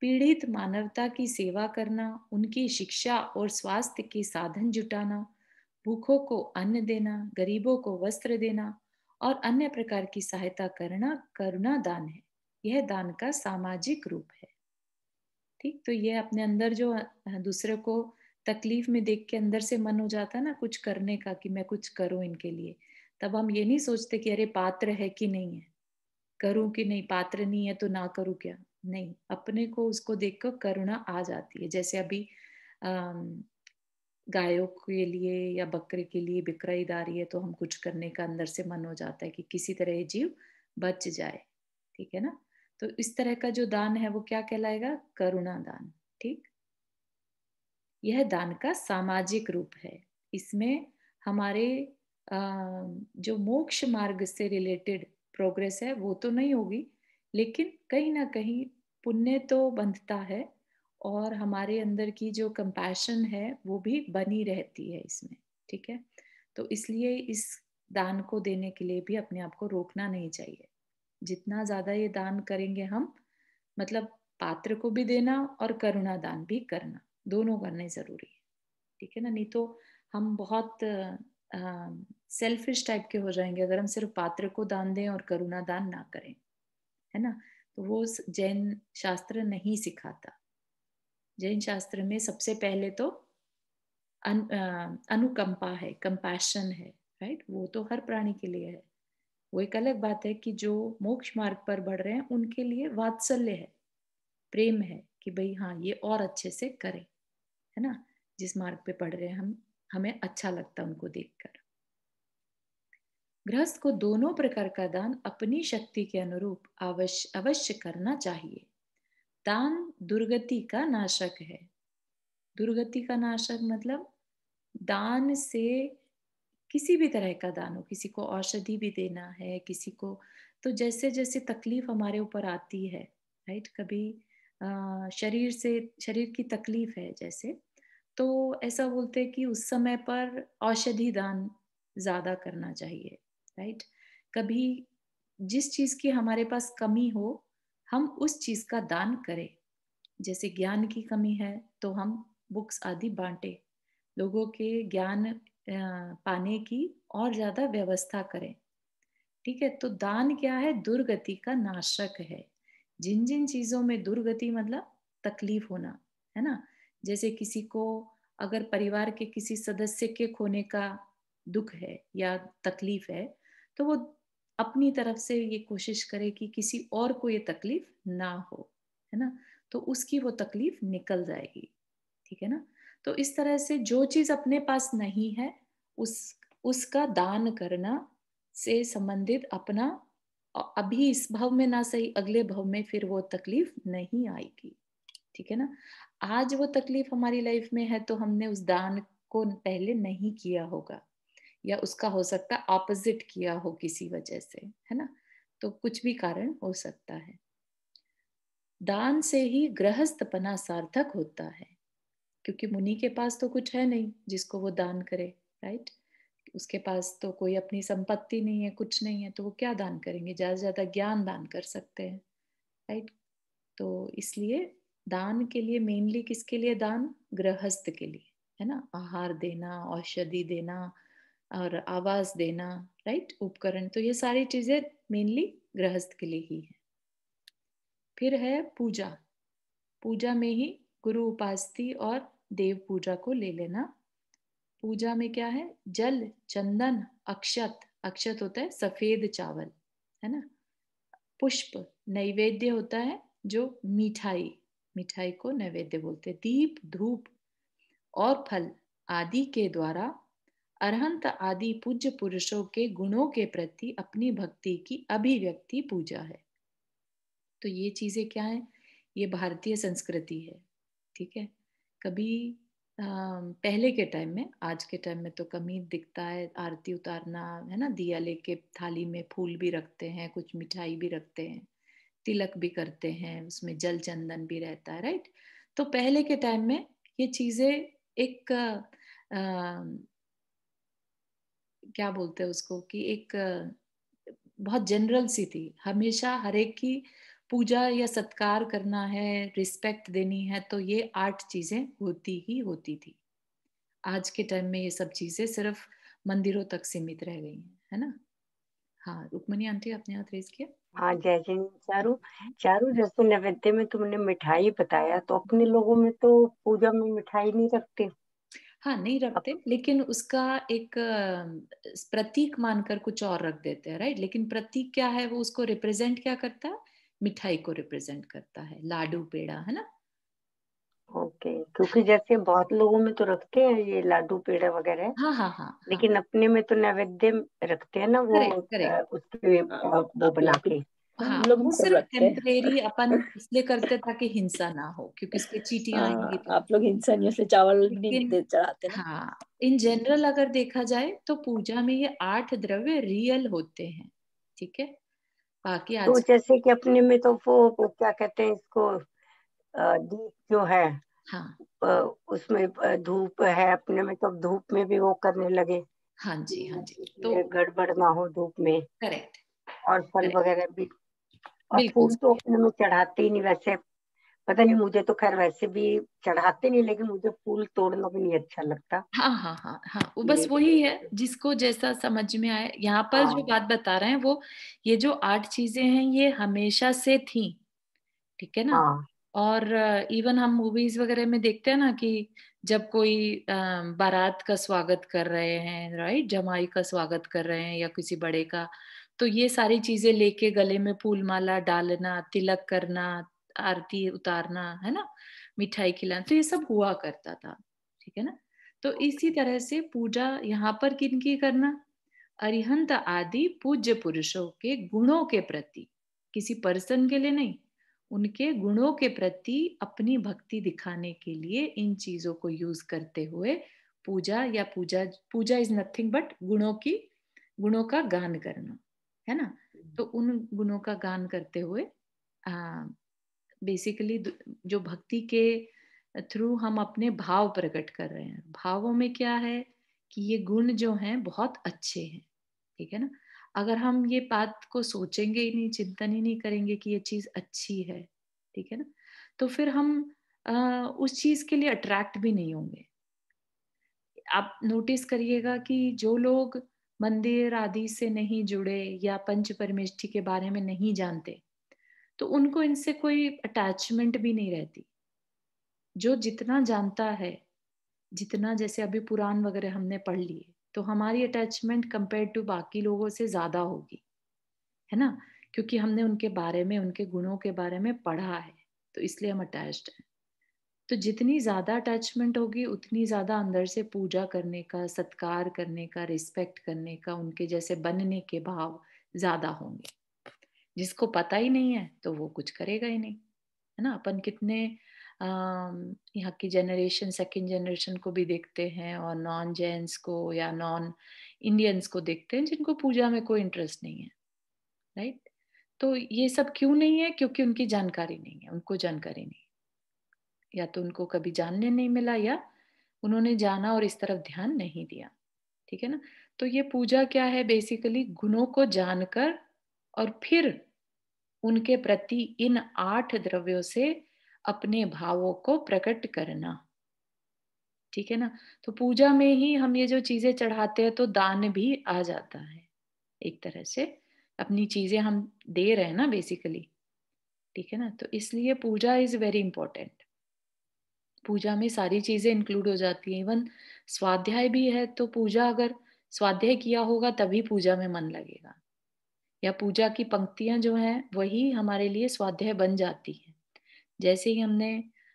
पीड़ित मानवता की सेवा करना, उनकी शिक्षा और स्वास्थ्य के साधन जुटाना, भूखों को अन्न देना, गरीबों को वस्त्र देना और अन्य प्रकार की सहायता करना करुणा दान है। यह दान का सामाजिक रूप है। ठीक, तो ये अपने अंदर जो दूसरे को तकलीफ में देख के अंदर से मन हो जाता है ना कुछ करने का, कि मैं कुछ करूं इनके लिए, तब हम ये नहीं सोचते कि अरे पात्र है कि नहीं है, करूं कि नहीं, पात्र नहीं है तो ना करूं क्या। नहीं, अपने को उसको देखकर करुणा आ जाती है। जैसे अभी गायों के लिए या बकरे के लिए बिक्राई दारी है तो हम कुछ करने का अंदर से मन हो जाता है कि किसी तरह ये जीव बच जाए, ठीक है ना। तो इस तरह का जो दान है वो क्या कहलाएगा? करुणा दान। ठीक, यह दान का सामाजिक रूप है। इसमें हमारे जो मोक्ष मार्ग से रिलेटेड प्रोग्रेस है वो तो नहीं होगी, लेकिन कहीं ना कहीं पुण्य तो बंधता है और हमारे अंदर की जो कंपैशन है वो भी बनी रहती है इसमें, ठीक है। तो इसलिए इस दान को देने के लिए भी अपने आप को रोकना नहीं चाहिए। जितना ज्यादा ये दान करेंगे हम, मतलब पात्र को भी देना और करुणा दान भी करना, दोनों करने जरूरी है, ठीक है ना। नहीं तो हम बहुत सेल्फिश टाइप के हो जाएंगे अगर हम सिर्फ पात्र को दान दें और करुणा दान ना करें, है ना। तो वो जैन शास्त्र नहीं सिखाता। जैन शास्त्र में सबसे पहले तो अनुकंपा है, कंपैशन है, राइट। वो तो हर प्राणी के लिए है। वो एक अलग बात है कि जो मोक्ष मार्ग पर बढ़ रहे हैं उनके लिए वात्सल्य है, प्रेम है कि भाई हाँ ये और अच्छे से करें, है ना। जिस मार्ग पे पढ़ रहे हैं हम, हमें अच्छा लगता है उनको देखकर। गृहस्थ को दोनों प्रकार का दान अपनी शक्ति के अनुरूप अवश्य करना चाहिए। दान दुर्गति का नाशक है। दुर्गति का नाशक मतलब दान से किसी भी तरह का दान हो, किसी को औषधि भी देना है, किसी को, तो जैसे जैसे तकलीफ हमारे ऊपर आती है, राइट। कभी शरीर की तकलीफ है जैसे, तो ऐसा बोलते हैं कि उस समय पर औषधि दान ज्यादा करना चाहिए, राइट। कभी जिस चीज की हमारे पास कमी हो हम उस चीज का दान करें। जैसे ज्ञान की कमी है तो हम बुक्स आदि बांटे, लोगों के ज्ञान पाने की और ज्यादा व्यवस्था करें, ठीक है। तो दान क्या है? दुर्गति का नाशक है। जिन जिन चीजों में दुर्गति मतलब तकलीफ होना, है ना। जैसे किसी को अगर परिवार के किसी सदस्य के खोने का दुख है या तकलीफ है, तो वो अपनी तरफ से ये कोशिश करे कि किसी और को ये तकलीफ ना हो, है ना। तो उसकी वो तकलीफ निकल जाएगी, ठीक है ना। तो इस तरह से जो चीज अपने पास नहीं है उस उसका दान करना से संबंधित अपना, अभी इस भाव में ना सही अगले भाव में फिर वो तकलीफ नहीं आएगी, ठीक है ना। आज वो तकलीफ हमारी लाइफ में है तो हमने उस दान को पहले नहीं किया होगा, या उसका हो सकता है ऑपोजिट किया हो किसी वजह से, है ना। तो कुछ भी कारण हो सकता है। दान से ही गृहस्थपना सार्थक होता है, क्योंकि मुनि के पास तो कुछ है नहीं जिसको वो दान करे, राइट। उसके पास तो कोई अपनी संपत्ति नहीं है, कुछ नहीं है, तो वो क्या दान करेंगे? ज्यादा से ज्यादा ज्ञान दान कर सकते हैं, राइट। तो इसलिए दान के लिए मेनली किसके लिए दान? गृहस्थ के लिए, है ना। आहार देना, औषधि देना और आवास देना, राइट, उपकरण, तो ये सारी चीजें मेनली गृहस्थ के लिए ही है। फिर है पूजा। पूजा में ही गुरु उपासती और देव पूजा को ले लेना। पूजा में क्या है? जल, चंदन, अक्षत, अक्षत होता है सफेद चावल, है ना। पुष्प, नैवेद्य होता है जो मिठाई, मिठाई को नैवेद्य बोलते हैं। दीप, धूप और फल आदि के द्वारा अरहंत आदि पूज्य पुरुषों के गुणों के प्रति अपनी भक्ति की अभिव्यक्ति पूजा है। तो ये चीजें क्या है? ये भारतीय संस्कृति है, ठीक है। कभी पहले के टाइम में, आज के टाइम में तो कम ही दिखता है, आरती उतारना, है ना, दिया लेके थाली में फूल भी रखते हैं, कुछ मिठाई भी रखते हैं, तिलक भी करते हैं, उसमें जल चंदन भी रहता है, राइट। तो पहले के टाइम में ये चीजें एक क्या बोलते हैं उसको, कि एक बहुत जनरल सी थी। हमेशा हर एक की पूजा या सत्कार करना है, रिस्पेक्ट देनी है, तो ये 8 चीजें होती ही होती थी। आज के टाइम में ये सब चीजें सिर्फ मंदिरों तक सीमित रह गई हैं, है ना। हाँ, रुक्मणी आंटी आपने हाथ रेज किया। हाँ जय जैन। चारू, चारू जैसे नैवेद्य में तुमने मिठाई बताया, तो अपने लोगों में तो पूजा में मिठाई नहीं रखते। हाँ, नहीं रखते, लेकिन उसका एक प्रतीक मानकर कुछ और रख देते हैं, राइट। लेकिन प्रतीक क्या है? वो उसको रिप्रेजेंट क्या करता है? मिठाई को रिप्रेजेंट करता है, लाडू पेड़ा, है ना। ओके, क्योंकि जैसे बहुत लोगों में तो रखते हैं ये लाडू पेड़ा वगैरह, हाँ हाँ हाँ हाँ, लेकिन अपने में तो नैवेद्य रखते हैं ना वो, करेक्ट करेक्ट। उसके वो बना के। हाँ, हम लोग वो सब सिर्फ रखते हैं। टेम्परेरी अपन इसलिए करते ताकि हिंसा ना हो, क्योंकि उसके चींटियां आएंगी तो। आप लोग हिंसा नहीं, इसलिए चावल भी नहीं लेकिन चढ़ाते ना। हाँ, इन जनरल अगर देखा जाए तो पूजा में ये 8 द्रव्य रियल होते हैं, ठीक है। बाकी तो आज जैसे कि अपने में तो वो क्या कहते हैं इसको, दीप जो है, हाँ उसमें धूप है अपने में, तो अब धूप में भी वो करने लगे, हाँ जी हाँ जी, तो गड़बड़ ना हो धूप में, करेक्ट और फल करेक्ट, वगैरह भी। और बिल्कुल फूल तो सही। अपने में चढ़ाते ही नहीं वैसे, पता नहीं, मुझे तो खैर वैसे भी चढ़ाते नहीं, लेकिन मुझे फूल तोड़ना भी नहीं अच्छा लगता। हाँ हाँ हाँ हाँ, वो बस वही है जिसको जैसा समझ में आए। यहाँ पर जो बात बता रहे हैं वो, ये जो 8 चीजें हैं ये हमेशा से थी, ठीक है ना। हाँ और इवन हम मूवीज वगैरह में देखते हैं ना कि जब कोई बारात का स्वागत कर रहे हैं, राइट, जमाई का स्वागत कर रहे हैं या किसी बड़े का, तो ये सारी चीजें लेके गले में फूल माला डालना, तिलक करना, आरती उतारना, है ना, मिठाई खिलाना, तो ये सब हुआ करता था, ठीक है ना। तो इसी तरह से पूजा यहाँ पर किनकी करना, अरिहंत आदि पूज्य पुरुषों के गुणों के प्रति, किसी पर्सन के लिए नहीं, उनके गुणों के प्रति अपनी भक्ति दिखाने के लिए इन चीजों को यूज करते हुए पूजा, या पूजा पूजा इज नथिंग बट गुणों का गान करना, है ना। तो उन गुणों का गान करते हुए बेसिकली जो भक्ति के थ्रू हम अपने भाव प्रकट कर रहे हैं। भावों में क्या है कि ये गुण जो हैं बहुत अच्छे हैं, ठीक है ना। अगर हम ये बात को सोचेंगे ही नहीं, चिंतन ही नहीं करेंगे कि ये चीज अच्छी है, ठीक है ना, तो फिर हम उस चीज के लिए अट्रैक्ट भी नहीं होंगे। आप नोटिस करिएगा कि जो लोग मंदिर आदि से नहीं जुड़े या पंच परमेष्ठि के बारे में नहीं जानते, तो उनको इनसे कोई अटैचमेंट भी नहीं रहती। जो जितना जानता है, जितना जैसे अभी पुराण वगैरह हमने पढ़ लिए, तो हमारी अटैचमेंट कंपेयर टू बाकी लोगों से ज्यादा होगी, है ना, क्योंकि हमने उनके बारे में, उनके गुणों के बारे में पढ़ा है, तो इसलिए हम अटैच्ड हैं। तो जितनी ज्यादा अटैचमेंट होगी उतनी ज्यादा अंदर से पूजा करने का, सत्कार करने का, रिस्पेक्ट करने का, उनके जैसे बनने के भाव ज्यादा होंगे। जिसको पता ही नहीं है तो वो कुछ करेगा ही नहीं, है ना। अपन कितने यहाँ की जनरेशन, सेकंड जनरेशन को भी देखते हैं, और नॉन जैन्स को या नॉन इंडियंस को देखते हैं जिनको पूजा में कोई इंटरेस्ट नहीं है, राइट। तो ये सब क्यों नहीं है, क्योंकि उनकी जानकारी नहीं है, उनको जानकारी नहीं, या तो उनको कभी जानने नहीं मिला, या उन्होंने जाना और इस तरफ ध्यान नहीं दिया, ठीक है ना। तो ये पूजा क्या है, बेसिकली गुणों को जानकर और फिर उनके प्रति इन 8 द्रव्यों से अपने भावों को प्रकट करना, ठीक है ना। तो पूजा में ही हम ये जो चीजें चढ़ाते हैं तो दान भी आ जाता है, एक तरह से अपनी चीजें हम दे रहे हैं ना बेसिकली, ठीक है ना। तो इसलिए पूजा इज वेरी इंपॉर्टेंट। पूजा में सारी चीजें इंक्लूड हो जाती हैं, इवन स्वाध्याय भी है, तो पूजा अगर स्वाध्याय किया होगा तभी पूजा में मन लगेगा, या पूजा की पंक्तियां जो हैं वही हमारे लिए स्वाध्याय बन जाती हैं। जैसे ही हमने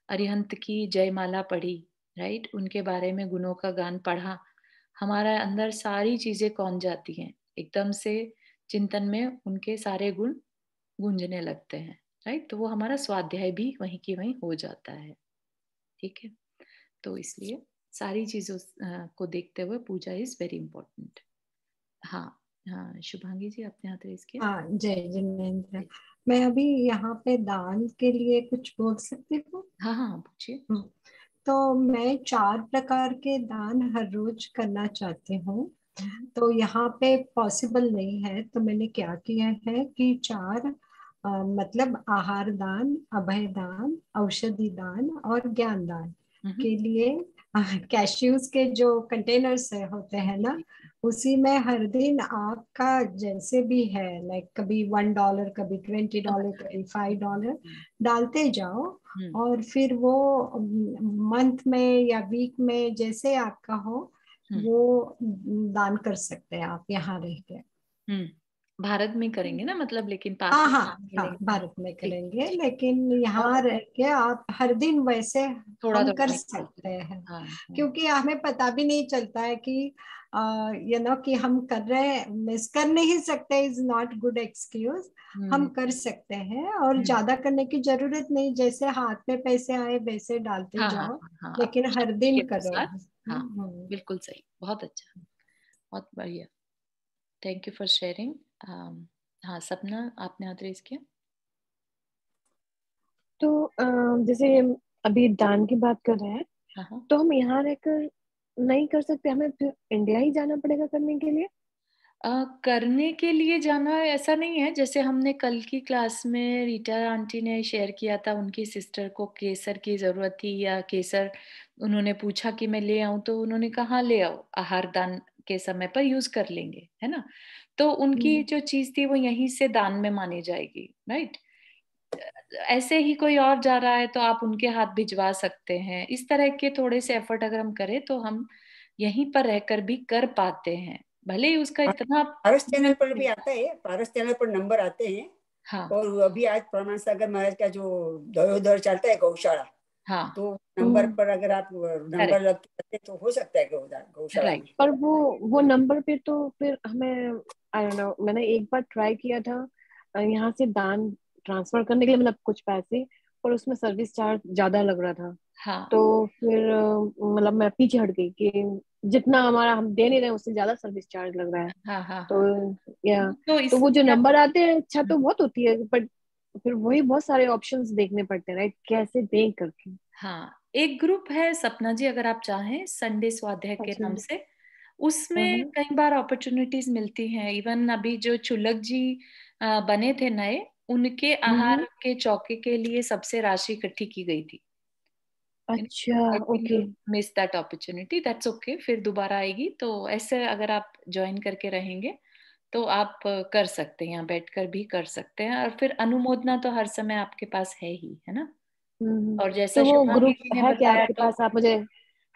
अरिहंत की जयमाला पढ़ी, राइट, उनके बारे में गुणों का गान पढ़ा, हमारा अंदर सारी चीजें कौन जाती हैं, एकदम से चिंतन में उनके सारे गुण गूंजने लगते हैं, राइट। तो वो हमारा स्वाध्याय भी वहीं की वहीं हो जाता है, ठीक है। तो इसलिए सारी चीजों को देखते हुए पूजा इज वेरी इंपॉर्टेंट। हाँ हाँ, शुभांगी जी आपने हाथ रेज किया। हाँ, जय जिनेन्द्र। मैं अभी यहाँ पे दान के लिए कुछ बोल सकती हूँ? हाँ हाँ पूछिए। तो मैं 4 प्रकार के दान हर रोज करना चाहती हूँ। तो यहाँ पे पॉसिबल नहीं है, तो मैंने क्या किया है कि 4 मतलब आहार दान, अभय दान, औषधि दान और ज्ञान दान के लिए कैश्यूज के जो कंटेनर्स होते हैं ना, उसी में हर दिन आपका जैसे भी है, लाइक कभी $1, कभी $20, कभी $5 डालते जाओ, और फिर वो मंथ में या वीक में जैसे आपका हो वो दान कर सकते हैं आप यहाँ रह के। भारत में करेंगे ना, मतलब लेकिन पास हाँ में हाँ हाँ, मिलेंगे। भारत में ठीक, करेंगे, ठीक। लेकिन यहाँ और रह के आप हर दिन वैसे थोड़ा हम थोड़ा कर निकाल सकते सकते हैं। हैं, हाँ हाँ, क्योंकि हमें पता भी नहीं चलता है कि कि हम कर रहे हैं, मिस कर नहीं सकते, इज नॉट गुड एक्सक्यूज। हम कर सकते हैं और ज्यादा करने की जरूरत नहीं, जैसे हाथ में पैसे आए वैसे डालते हाँ हाँ जाओ, हाँ, लेकिन अपनी हर शक्ति के दिन करो। अनुसार। हाँ, बिल्कुल सही, बहुत अच्छा, बहुत बढ़िया। Thank you for sharing. हाँ सपना, आपने हाथ रेज किया। तो जैसे अभी दान की बात कर रहे हैं, हाँ हाँ, तो हम यहाँ रहकर नहीं कर सकते, हमें फिर इंडिया ही जाना पड़ेगा करने के लिए? करने के लिए जाना ऐसा नहीं है। जैसे हमने कल की क्लास में रीटा आंटी ने शेयर किया था, उनकी सिस्टर को केसर की जरूरत थी, या केसर उन्होंने पूछा कि मैं ले आऊं, तो उन्होंने कहा ले आओ, आहार दान के समय पर यूज कर लेंगे, है ना। तो उनकी जो चीज थी वो यहीं से दान में मानी जाएगी, राइट। ऐसे ही कोई और जा रहा है तो आप उनके हाथ भिजवा सकते हैं। इस तरह के थोड़े से एफर्ट अगर हम करें तो हम यहीं पर रहकर भी कर पाते हैं, भले ही उसका इतना पारस चैनल पर भी आता है, पारस चैनल पर नंबर आते हैं। हाँ और अभी आज प्रमाण सागर महाराज का जो दयोदर चलता है गौशाला, हाँ, तो नंबर पर अगर आप नंबर करेक्ट, लग के तो हो सकता है गौशाला राइट। में। पर वो नंबर पे तो फिर हमें, आई डोंट नो, मैंने एक बार ट्राई किया था यहाँ से दान ट्रांसफर करने के लिए, मतलब कुछ पैसे, पर उसमें सर्विस चार्ज ज्यादा लग रहा था। हाँ तो फिर मतलब मैं पीछे हट गई कि जितना हमारा हम दे नहीं रहे हैं उससे ज्यादा सर्विस चार्ज लग रहा है। हाँ हाँ हाँ, तो या तो तो वो जो इसलिए नंबर आते हैं अच्छा तो बहुत होती है, बट फिर वही बहुत सारे ऑप्शंस देखने पड़ते हैं, राइट, कैसे दें करके। हाँ, एक ग्रुप है सपना जी, अगर आप चाहें, संडे स्वाध्याय के अच्छा। नाम से, उसमें कई बार अपॉर्चुनिटीज मिलती हैं। इवन अभी जो चुलक जी बने थे नए, उनके आहार के चौके के लिए सबसे राशि इकट्ठी की गई थी। अच्छा, okay. Miss that opportunity, that's okay, फिर दोबारा आएगी। तो ऐसे अगर आप ज्वाइन करके रहेंगे तो आप कर सकते हैं, यहाँ बैठकर भी कर सकते हैं। और फिर अनुमोदना तो हर समय आपके पास है ही, है ना। और जैसा तो वो शुभांगी ग्रुप जी ने है क्या बताया आपके तो पास? आप मुझे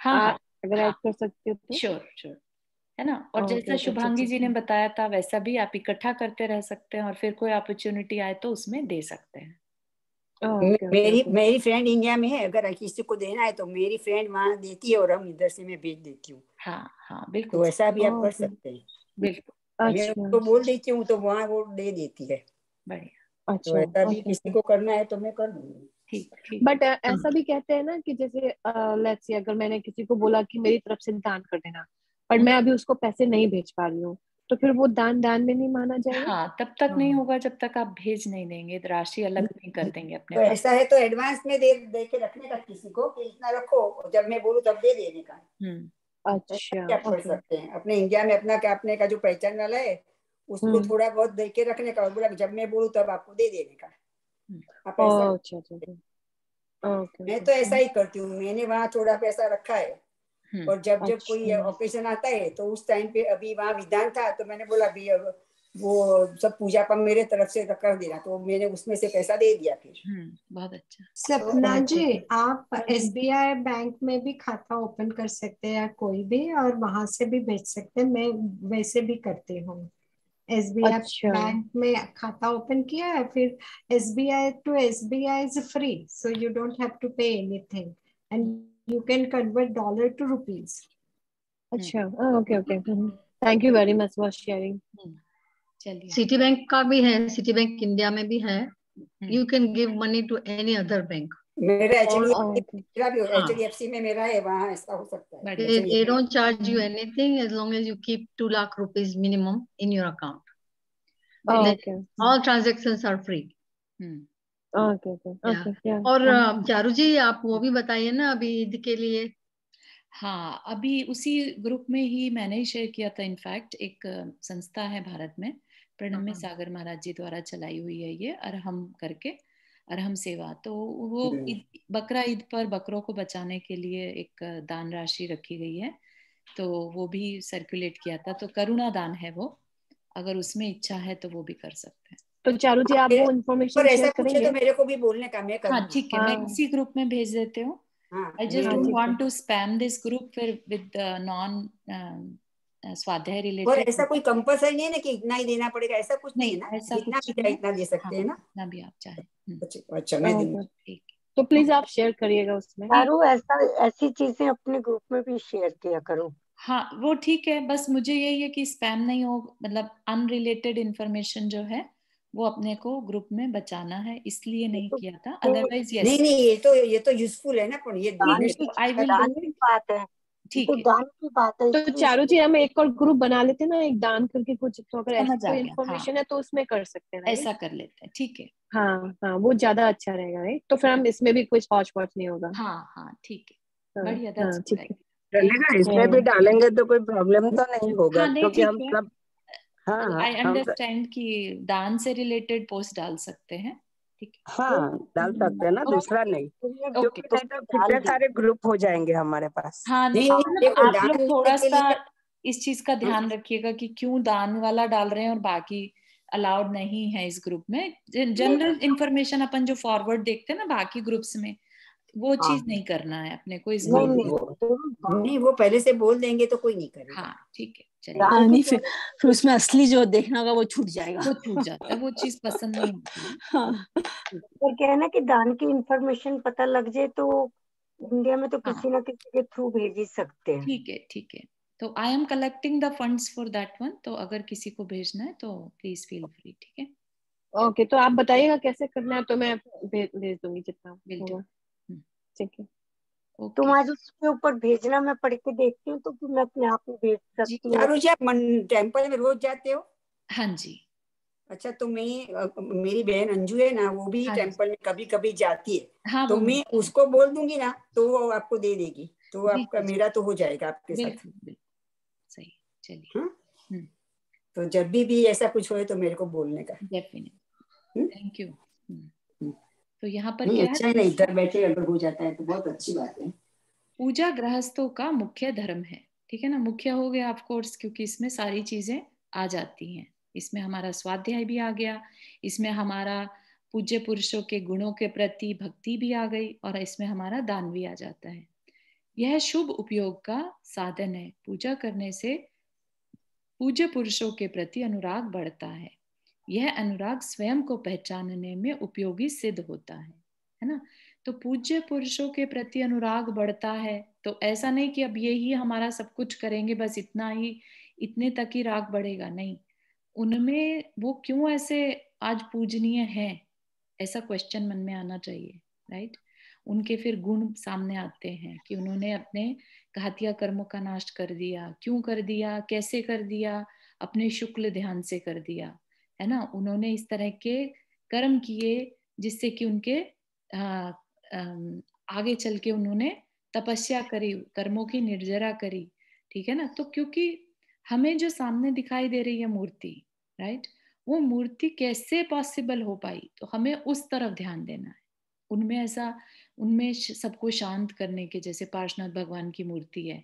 हाँ हाँ अगर हाँ, ऐड कर सकते हो तो। श्योर श्योर, है ना। और ओके जैसा ओके, अच्छा शुभांगी अच्छा जी ने अच्छा। बताया था वैसा भी आप इकट्ठा करते रह सकते हैं, और फिर कोई अपॉर्चुनिटी आए तो उसमें दे सकते हैं। ओके ओके मेरी ओके। मेरी फ्रेंड इंडिया में है, अगर किसी को देना है तो मेरी फ्रेंड वहां देती है और हम इधर से मैं भेज देती हूँ। हाँ हाँ, बिल्कुल तो ऐसा भी आप कर ओके, सकते हैं। बिल्कुल, मैं अच्छा उसको बोल देती हूँ तो वहां वो दे देती है। बढ़िया, तो अच्छा, ऐसा भी ओके किसी ओके। को करना है तो मैं कर दूंगी। ठीक ठीक। बट ऐसा भी कहते हैं ना कि जैसे लेट्स से अगर मैंने किसी को बोला कि मेरी तरफ से दान कर देना, पर मैं अभी उसको पैसे नहीं भेज पा रही हूँ, तो फिर वो दान दान में नहीं माना जाएगा? हाँ, तब तक नहीं होगा जब तक आप भेज नहीं देंगे, राशि अलग नहीं कर देंगे अपने तो पास। ऐसा है तो एडवांस में दे के रखने का किसी को कि इतना रखो, और जब मैं बोलूँ तब दे देने का। ऐसा अच्छा, भी आप कर ओके। सकते हैं। अपने इंडिया में अपना क्या, अपने का जो पहचान वाला है उसको थोड़ा बहुत दे के रखने का, और बोला जब मैं बोलूँ तब आपको दे देने का। आप ऐसा कर अच्छा अच्छा सकते हैं। अच्छा, ओके मैं ओके। तो ऐसा ही करती हूँ, मैंने वहाँ थोड़ा पैसा रखा है। और जब जब कोई अच्छा, ओकेजन आता है तो उस टाइम पे, अभी वहाँ विधान था तो मैंने बोला अभी अब वो सब पूजा पर मेरे तरफ से कर देना, तो मैंने उसमें से पैसा दे दिया फिर। बहुत अच्छा। सपना ओके जी, ओके। आप हाँ जी। एसबीआई बैंक में भी खाता ओपन कर सकते हैं या कोई भी, और वहां से भी भेज सकते हैं। मैं वैसे भी करती हूँ। एसबीआई अच्छा, बैंक में खाता ओपन किया है, फिर SBI to SBI is free, so you don't have to pay anything, and you can convert dollar to rupees. अच्छा, okay okay. Thank you very much for sharing. चलिए, सिटी बैंक का भी है, सिटी बैंक इंडिया में भी है। You can give money to any other bank. मेरा और ओके, मेरा भी हाँ, HDFC में मेरा है, वहाँ ऐसा हो सकता है। बढ़िया। they don't charge you anything as long as you keep 2 lakh rupees minimum in your account. Then okay all transactions are free. Okay okay या ओके, या और चारू जी, आप वो भी बताइए ना अभी ईद के लिए। हाँ, अभी उसी ग्रुप में ही मैंने ही शेयर किया था। इनफैक्ट एक संस्था है भारत में, प्रणम्य सागर महाराज जी द्वारा चलाई हुई है ये, अरहम करके, अरहम सेवा। तो वो बकरा ईद पर बकरों को बचाने के लिए एक दान राशि रखी गई है, तो वो भी सर्कुलेट किया था। तो करुणा दान है वो, अगर उसमें इच्छा है तो वो भी कर सकते हैं। तो चारू जी आप वो पर इन्फॉर्मेशन ऐसा शेयर पूछे तो करेंगे? मेरे को भी बोलने का, मैं हाँ करूंगी। ठीक है, मैं हाँ इसी ग्रुप में भेज देती हूँ। हाँ I just हाँ, don't ठीक है। want to spam this group with non स्वाध्याय और रिलेटेड। ऐसा कोई कंपल्सरी नहीं है ना कि इतना ही देना पड़ेगा, ऐसा कुछ नहीं है ना, ऐसा जितना कुछ भी नहीं, इतना दे सकते हैं ना, जितना भी आप चाहें। अच्छा मैं दूंगी। ठीक, तो प्लीज आप शेयर करिएगा उसमें। चारू, ऐसी चीजें अपने ग्रुप में भी शेयर किया करो। हाँ वो ठीक है, बस मुझे यही है कि स्पैम नहीं हो, मतलब अनरिलेटेड इंफॉर्मेशन जो है वो अपने को ग्रुप में बचाना है, इसलिए नहीं किया था, अदरवाइज यस। नहीं ये तो यूजफुल है ना, पर ये दान देने की से आई विल दान डू की इट। बात है, ठीक तो है, दान की बात है। तो चारू जी हम एक और ग्रुप बना लेते हैं ना, एक दान करके कुछ, तो अगर ऐसी समझ आ कोई गया, हाँ इन्फॉर्मेशन है तो उसमें कर सकते हैं, राइट? ऐसा कर लेते हैं, ठीक है। हाँ हाँ, वो ज्यादा अच्छा रहेगा, राइट? तो फिर हम इसमें भी कुछ हौच पौच नहीं होगा। हाँ हाँ ठीक है, हाँ बढ़िया, हाँ, दैट्स ठीक गुड। है। चलेगा, इसमें भी डालेंगे तो कोई प्रॉब्लम तो नहीं होगा, हाँ नहीं क्योंकि ठीक हम है, सब, हाँ आई हम, अंडरस्टैंड कि दान से रिलेटेड पोस्ट डाल सकते हैं, ठीक है। हाँ डाल सकते हैं ना, दूसरा नहीं, ओके, क्योंकि नहीं तो कितने सारे ग्रुप हो जाएंगे हमारे पास। हाँ नहीं नहीं मतलब देखो, आप दान लोग देने थोड़ा के सा लिए इस चीज का ध्यान रखिएगा कि क्यों दान वाला डाल रहे हैं और बाकी अलाउड नहीं है इस ग्रुप में। जनरल इंफॉर्मेशन अपन जो फॉरवर्ड देखते हैं ना बाकी ग्रुप्स में, वो चीज नहीं करना है अपने को इस नहीं ग्रुप नहीं, में। नहीं वो पहले से बोल देंगे तो कोई नहीं करेगा। हाँ ठीक है, चलिए। दान नहीं, की फिर उसमें असली जो देखना होगा वो छूट जाएगा। वो छूट जाता है, वो चीज पसंद नहीं होती है। हाँ, पर क्या है ना कि दान की इंफॉर्मेशन पता लग जाए तो इंडिया में तो हाँ किसी ना किसी के थ्रू भेज ही सकते हैं। ठीक है, ठीक है। तो I am collecting the funds for that one, तो अगर किसी को भेजना है तो प्लीज फील फ्री, ठीक है। ओके, तो आप बताइएगा कैसे करना है, तो मैं भेज दूंगी जितना विल डू। होगा, ठीक है। ओके तुम्हारे उसके ऊपर भेजना, मैं पढ़ के देखती हूँ तो फिर मैं अपने आप ही भेज जी। सकती हूँ। चारू जी, आप टेम्पल में रोज जाते हो? हाँ जी, अच्छा, तो मैं मेरी बहन अंजू है ना, वो भी हाँ जी, टेम्पल में कभी कभी जाती है, हाँ तो वो मैं उसको बोल दूंगी ना तो वो आपको दे देगी, तो जी आपका जी जी, मेरा तो हो जाएगा आपके साथ। बिल्कुल बिल्कुल सही, चलिए। हाँ, हम्म, तो जब भी ऐसा कुछ होए तो मेरे को बोलने का। Definite, hmm? Thank you. Hmm. तो यहाँ पर नहीं क्या है, अच्छा है ना, इधर बैठे अगर हो जाता है तो बहुत अच्छी बात है। पूजा गृहस्थों का मुख्य धर्म है, ठीक है ना। मुख्य हो गया ऑफ कोर्स, क्योंकि इसमें सारी चीजें आ जाती हैं, इसमें हमारा स्वाध्याय भी आ गया, इसमें हमारा पूज्य पुरुषों के गुणों के प्रति भक्ति भी आ गई, और इसमें हमारा दान भी आ जाता है। यह शुभ उपयोग का साधन है, पूजा करने से पूज्य पुरुषों के प्रति अनुराग बढ़ता है। यह अनुराग स्वयं को पहचानने में उपयोगी सिद्ध होता है ना। तो पूज्य पुरुषों के प्रति अनुराग बढ़ता है, तो ऐसा नहीं कि अब यही हमारा सब कुछ करेंगे बस इतना ही, इतने तक ही राग बढ़ेगा, नहीं। उनमें वो क्यों ऐसे आज पूजनीय है, ऐसा क्वेश्चन मन में आना चाहिए, राइट। उनके फिर गुण सामने आते हैं कि उन्होंने अपने घातिया कर्मों का नाश कर दिया, क्यों कर दिया, कैसे कर दिया, अपने शुक्ल ध्यान से कर दिया, है ना। उन्होंने इस तरह के कर्म किए जिससे कि उनके आगे चल के उन्होंने तपस्या करी, कर्मों की निर्जरा करी, ठीक है ना। तो क्योंकि हमें जो सामने दिखाई दे रही है मूर्ति, राइट, वो मूर्ति कैसे पॉसिबल हो पाई, तो हमें उस तरफ ध्यान देना है। उनमें ऐसा, उनमें सबको शांत करने के, जैसे पार्श्वनाथ भगवान की मूर्ति है,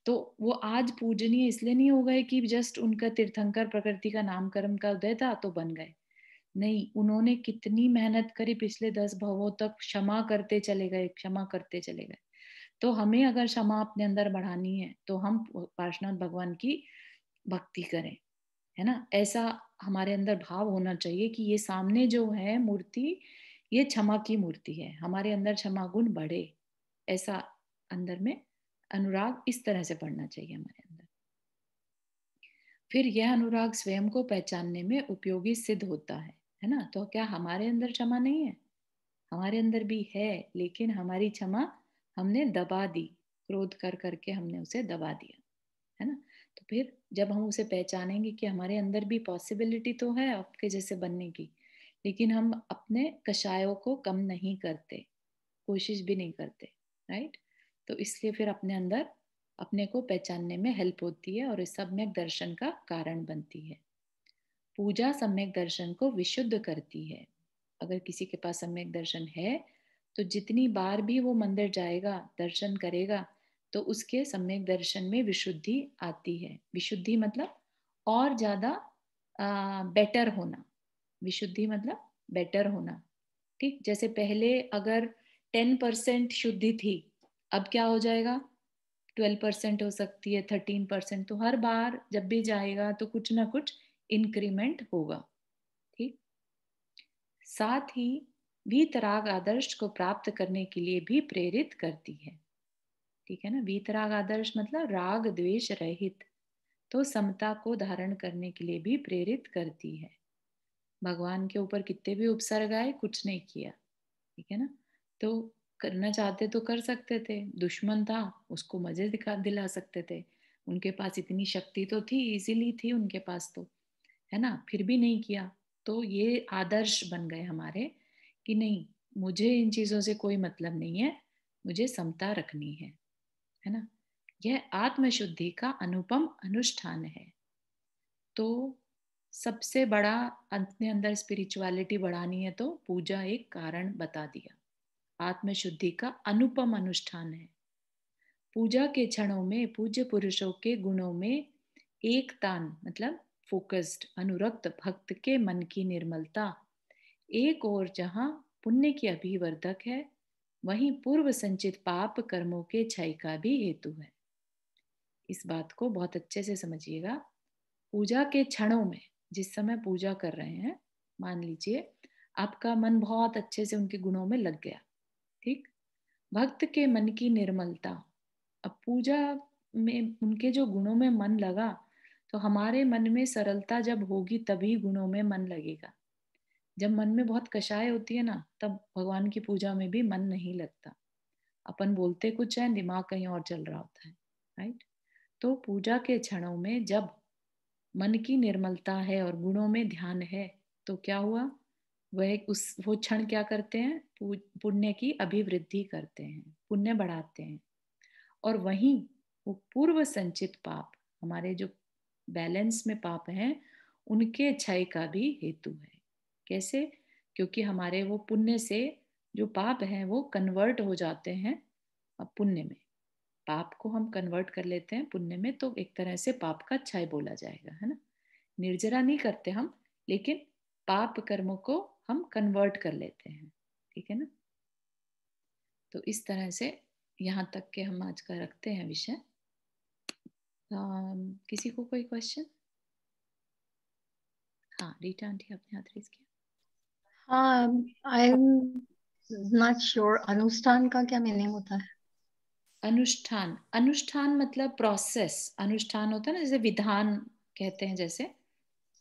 तो वो आज पूजनीय इसलिए नहीं हो गए कि जस्ट उनका तीर्थंकर प्रकृति का नामकरण का उदय था तो बन गए, नहीं। उन्होंने कितनी मेहनत करी, पिछले 10 भवों तक क्षमा करते चले गए, क्षमा करते चले गए। तो हमें अगर क्षमा अपने अंदर बढ़ानी है तो हम पार्श्वनाथ भगवान की भक्ति करें, है ना। ऐसा हमारे अंदर भाव होना चाहिए कि ये सामने जो है मूर्ति, ये क्षमा की मूर्ति है, हमारे अंदर क्षमा गुण बढ़े, ऐसा अंदर में अनुराग इस तरह से बढ़ना चाहिए हमारे अंदर। फिर यह अनुराग स्वयं को पहचानने में उपयोगी सिद्ध होता है ना। तो क्या हमारे अंदर क्षमा नहीं है? हमारे अंदर भी है, लेकिन हमारी क्षमा हमने दबा दी, क्रोध कर करके हमने उसे दबा दिया, है ना। तो फिर जब हम उसे पहचानेंगे कि हमारे अंदर भी पॉसिबिलिटी तो है आपके जैसे बनने की, लेकिन हम अपने कषायों को कम नहीं करते, कोशिश भी नहीं करते, राइट। तो इसलिए फिर अपने अंदर अपने को पहचानने में हेल्प होती है और इस सम्यक दर्शन का कारण बनती है। पूजा सम्यक दर्शन को विशुद्ध करती है। अगर किसी के पास सम्यक दर्शन है तो जितनी बार भी वो मंदिर जाएगा, दर्शन करेगा, तो उसके सम्यक दर्शन में विशुद्धि आती है। विशुद्धि मतलब और ज्यादा बेटर होना, विशुद्धि मतलब बेटर होना, ठीक। जैसे पहले अगर 10% शुद्धि थी, अब क्या हो जाएगा 12% हो सकती है, 13%। तो हर बार जब भी जाएगा तो कुछ ना कुछ इंक्रीमेंट होगा। ठीक। साथ ही वीतराग आदर्श को प्राप्त करने के लिए भी प्रेरित करती है। ठीक है ना। वीतराग आदर्श मतलब राग द्वेष रहित, तो समता को धारण करने के लिए भी प्रेरित करती है। भगवान के ऊपर कितने भी उपसर्ग आए, कुछ नहीं किया। ठीक है ना। तो करना चाहते तो कर सकते थे, दुश्मन था उसको मजे दिला सकते थे, उनके पास इतनी शक्ति तो थी, इजीली थी उनके पास तो, है ना, फिर भी नहीं किया। तो ये आदर्श बन गए हमारे कि नहीं, मुझे इन चीजों से कोई मतलब नहीं है, मुझे समता रखनी है ना। यह आत्मशुद्धि का अनुपम अनुष्ठान है। तो सबसे बड़ा अपने अंदर स्पिरिचुअलिटी बढ़ानी है तो पूजा एक कारण बता दिया। आत्मशुद्धि का अनुपम अनुष्ठान है। पूजा के क्षणों में पूज्य पुरुषों के गुणों में एक तान मतलब फोकस्ड अनुरक्त भक्त के मन की निर्मलता, एक और जहां पुण्य की अभिवर्धक है, वहीं पूर्व संचित पाप कर्मों के क्षय का भी हेतु है। इस बात को बहुत अच्छे से समझिएगा। पूजा के क्षणों में, जिस समय पूजा कर रहे हैं, मान लीजिए आपका मन बहुत अच्छे से उनके गुणों में लग गया। ठीक। भक्त के मन की निर्मलता, अब पूजा में उनके जो गुणों में मन लगा, तो हमारे मन में सरलता जब होगी तभी गुणों में मन लगेगा। जब मन में बहुत कषाय होती है ना, तब भगवान की पूजा में भी मन नहीं लगता। अपन बोलते कुछ है, दिमाग कहीं और चल रहा होता है। राइट। तो पूजा के क्षणों में जब मन की निर्मलता है और गुणों में ध्यान है, तो क्या हुआ, वो क्षण क्या करते हैं, पुण्य की अभिवृद्धि करते हैं, पुण्य बढ़ाते हैं। और वहीं वो पूर्व संचित पाप, हमारे जो बैलेंस में पाप हैं, उनके क्षय का भी हेतु है। कैसे? क्योंकि हमारे वो पुण्य से जो पाप हैं वो कन्वर्ट हो जाते हैं पुण्य में। पाप को हम कन्वर्ट कर लेते हैं पुण्य में, तो एक तरह से पाप का क्षय बोला जाएगा, है ना। निर्जरा नहीं करते हम, लेकिन पाप कर्मों को हम कन्वर्ट कर लेते हैं। ठीक है ना। तो इस तरह से यहाँ तक के हम आज का रखते हैं विषय। किसी को कोई क्वेश्चन? हाँ, रीटा आंटी आपने हाथ रेज किया। हाँ, आई एम नॉट श्योर अनुष्ठान का क्या मीनिंग होता है? अनुष्ठान, अनुष्ठान मतलब प्रोसेस। अनुष्ठान होता है ना, जैसे विधान कहते हैं, जैसे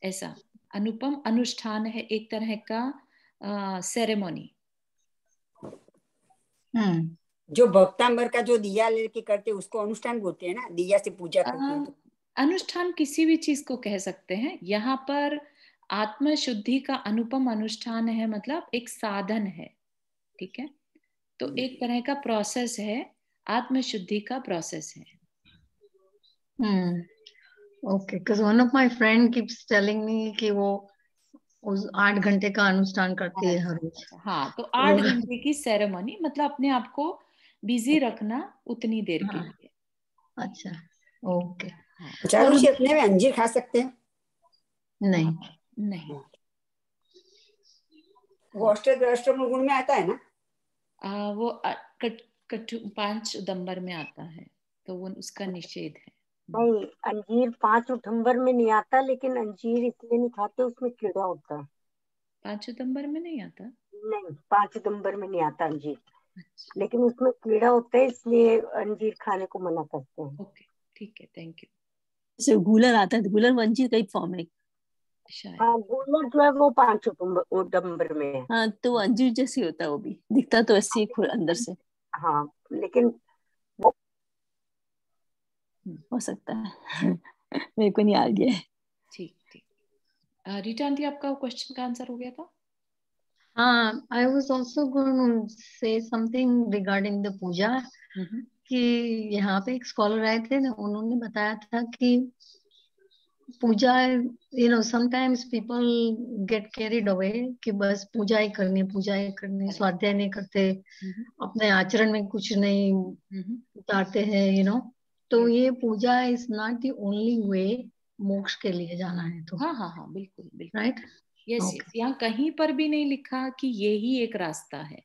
ऐसा अनुपम अनुष्ठान है एक तरह का सेरेमोनी। जो भक्तांबर का जो दिया लेके करते उसको अनुष्ठान बोलते हैं ना, दिया से पूजा करते हैं। अनुष्ठान किसी भी चीज को कह सकते हैं। यहाँ पर आत्म शुद्धि का अनुपम अनुष्ठान है, मतलब एक साधन है। ठीक है। तो एक तरह का प्रोसेस है, आत्म शुद्धि का प्रोसेस है। Okay, because one of my friend keeps telling me कि वो उस 8 घंटे का अनुष्ठान करती है हर रोज। हाँ, तो 8 घंटे की सेरेमनी मतलब अपने आप को बिजी रखना उतनी देर के लिए। अच्छा, ओके। चारुषी, अपने में अंजीर खा सकते हैं? नहीं, नहीं। वो अष्टम गुण में आता है ना? वो 5 उदंबर में आता है, तो वो उसका निषेध है। नहीं, अंजीर 5 उठंबर में नहीं आता, लेकिन अंजीर इसलिए नहीं खाते, उसमें कीड़ा होता है। 5 उदंबर में नहीं आता? नहीं, 5 उदंबर में नहीं आता अंजीर। अच्छा। लेकिन उसमें कीड़ा होता है, इसलिए अंजीर खाने को मना करते हैं। ओके, ठीक है, थैंक यू। जैसे गूलर आता है, गूलर अंजीर का ही फॉर्म है। हाँ, गूलर जो है वो 5 उदंबर में है। हाँ, तो अंजीर जैसे होता है, वो भी दिखता तो ऐसे ही अंदर से। हाँ, लेकिन वो हो सकता है। मेरे को नहीं आ गया है। ठीक ठीक। रीटा आंटी, आपका क्वेश्चन का आंसर हो गया था? हाँ, I was also going to say something regarding the पूजा, कि यहाँ पे एक स्कॉलर आए थे ना, उन्होंने बताया था कि पूजा, sometimes people get carried away कि बस पूजा ही करनी, स्वाध्याय नहीं करते, अपने आचरण में कुछ नहीं उतारते हैं, तो ये puja is not the only way मोक्ष के लिए जाना है। तो हाँ हाँ हाँ, बिल्कुल बिल्कुल, राइट। यस, यहाँ कहीं पर भी नहीं लिखा कि ये ही एक रास्ता है।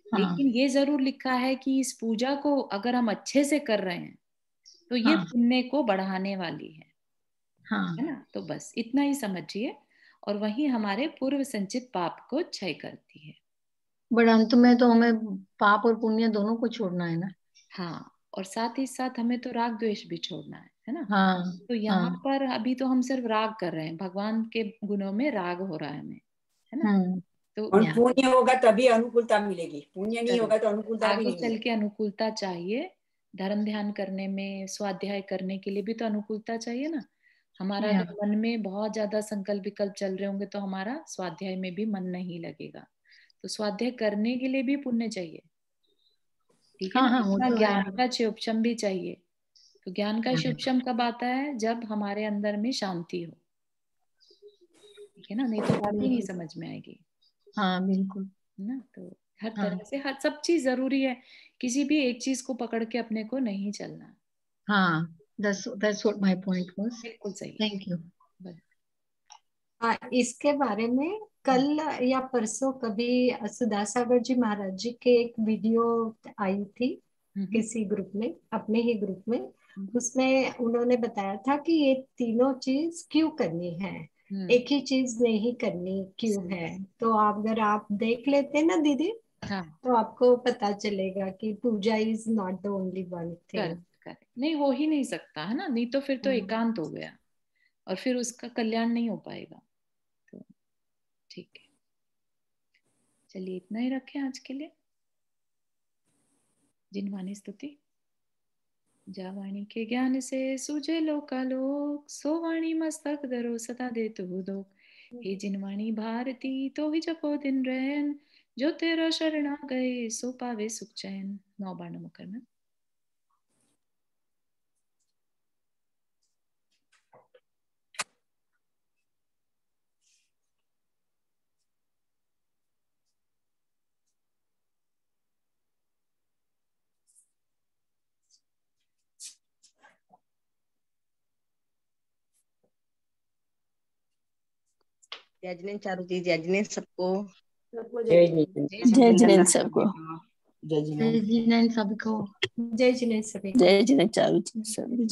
लेकिन ये जरूर लिखा है कि इस पूजा को अगर हम अच्छे से कर रहे हैं तो ये पुण्य को बढ़ाने वाली है, हाँ, है ना। तो बस इतना ही समझिए, और वही हमारे पूर्व संचित पाप को क्षय करती है। बट अंत में तो हमें पाप और पुण्य दोनों को छोड़ना है ना। हाँ, और साथ ही साथ हमें तो राग द्वेष भी छोड़ना है ना। हाँ, तो यहाँ हाँ, पर अभी तो हम सिर्फ राग कर रहे हैं, भगवान के गुणों में राग हो रहा है हमें, है ना। तो और पुण्य होगा तभी अनुकूलता मिलेगी, पुण्य नहीं होगा तो अनुकूलता भी आगे नहीं चल के अनुकूलता चाहिए। धर्म ध्यान करने में, स्वाध्याय करने के लिए भी तो अनुकूलता चाहिए ना। हमारा अगर मन में बहुत ज्यादा संकल्प विकल्प चल रहे होंगे तो हमारा स्वाध्याय में भी मन नहीं लगेगा। तो स्वाध्याय करने के लिए भी पुण्य चाहिए, ठीक है ना। इतना ज्ञान का क्षयोपशम भी चाहिए। तो ज्ञान का क्षयोपशम कब आता है? जब हमारे अंदर में शांति हो, ठीक है ना, नहीं तो बात ही नहीं समझ में आएगी। हाँ बिल्कुल ना। तो हर तरह से हर सब चीज जरूरी है, किसी भी एक चीज को पकड़ के अपने को नहीं चलना। हाँ, that's what my point was. बिल्कुल सही। Thank you. इसके बारे में कल या परसों कभी सुधा सागर जी महाराज जी के एक वीडियो आई थी किसी ग्रुप में, अपने ही ग्रुप में। उसमें उन्होंने बताया था कि ये तीनों चीज क्यों करनी है, एक ही चीज नहीं करनी क्यों है। तो अगर आप देख लेते ना दीदी, तो आपको पता चलेगा कि puja is not the only one thing. Correct, नहीं हो ही नहीं सकता, है ना। नहीं तो फिर तो एकांत हो गया और फिर उसका कल्याण नहीं हो पाएगा। तो ठीक है, चलिए इतना ही रखें आज के लिए। जिनवाणी स्तुति। जा वाणी के ज्ञान से सूझे लोकालोक, सो वाणी मस्तक धरो सदा दे तू दो। हे जिनवाणी भारती तो ही जपो दिन रैन, जो तेरा शरणा गए सो पावे सुख चैन। 9 बार नमो करना। जय जिनेंद्र चारू जी, जय जिनेंद्र सबको, जय जिनेंद्र सबको, जय जिनेंद्र जिनेंद्र सबको, जय जिनेंद्र सभी को, जय जिनेंद्र चारू जी सभी।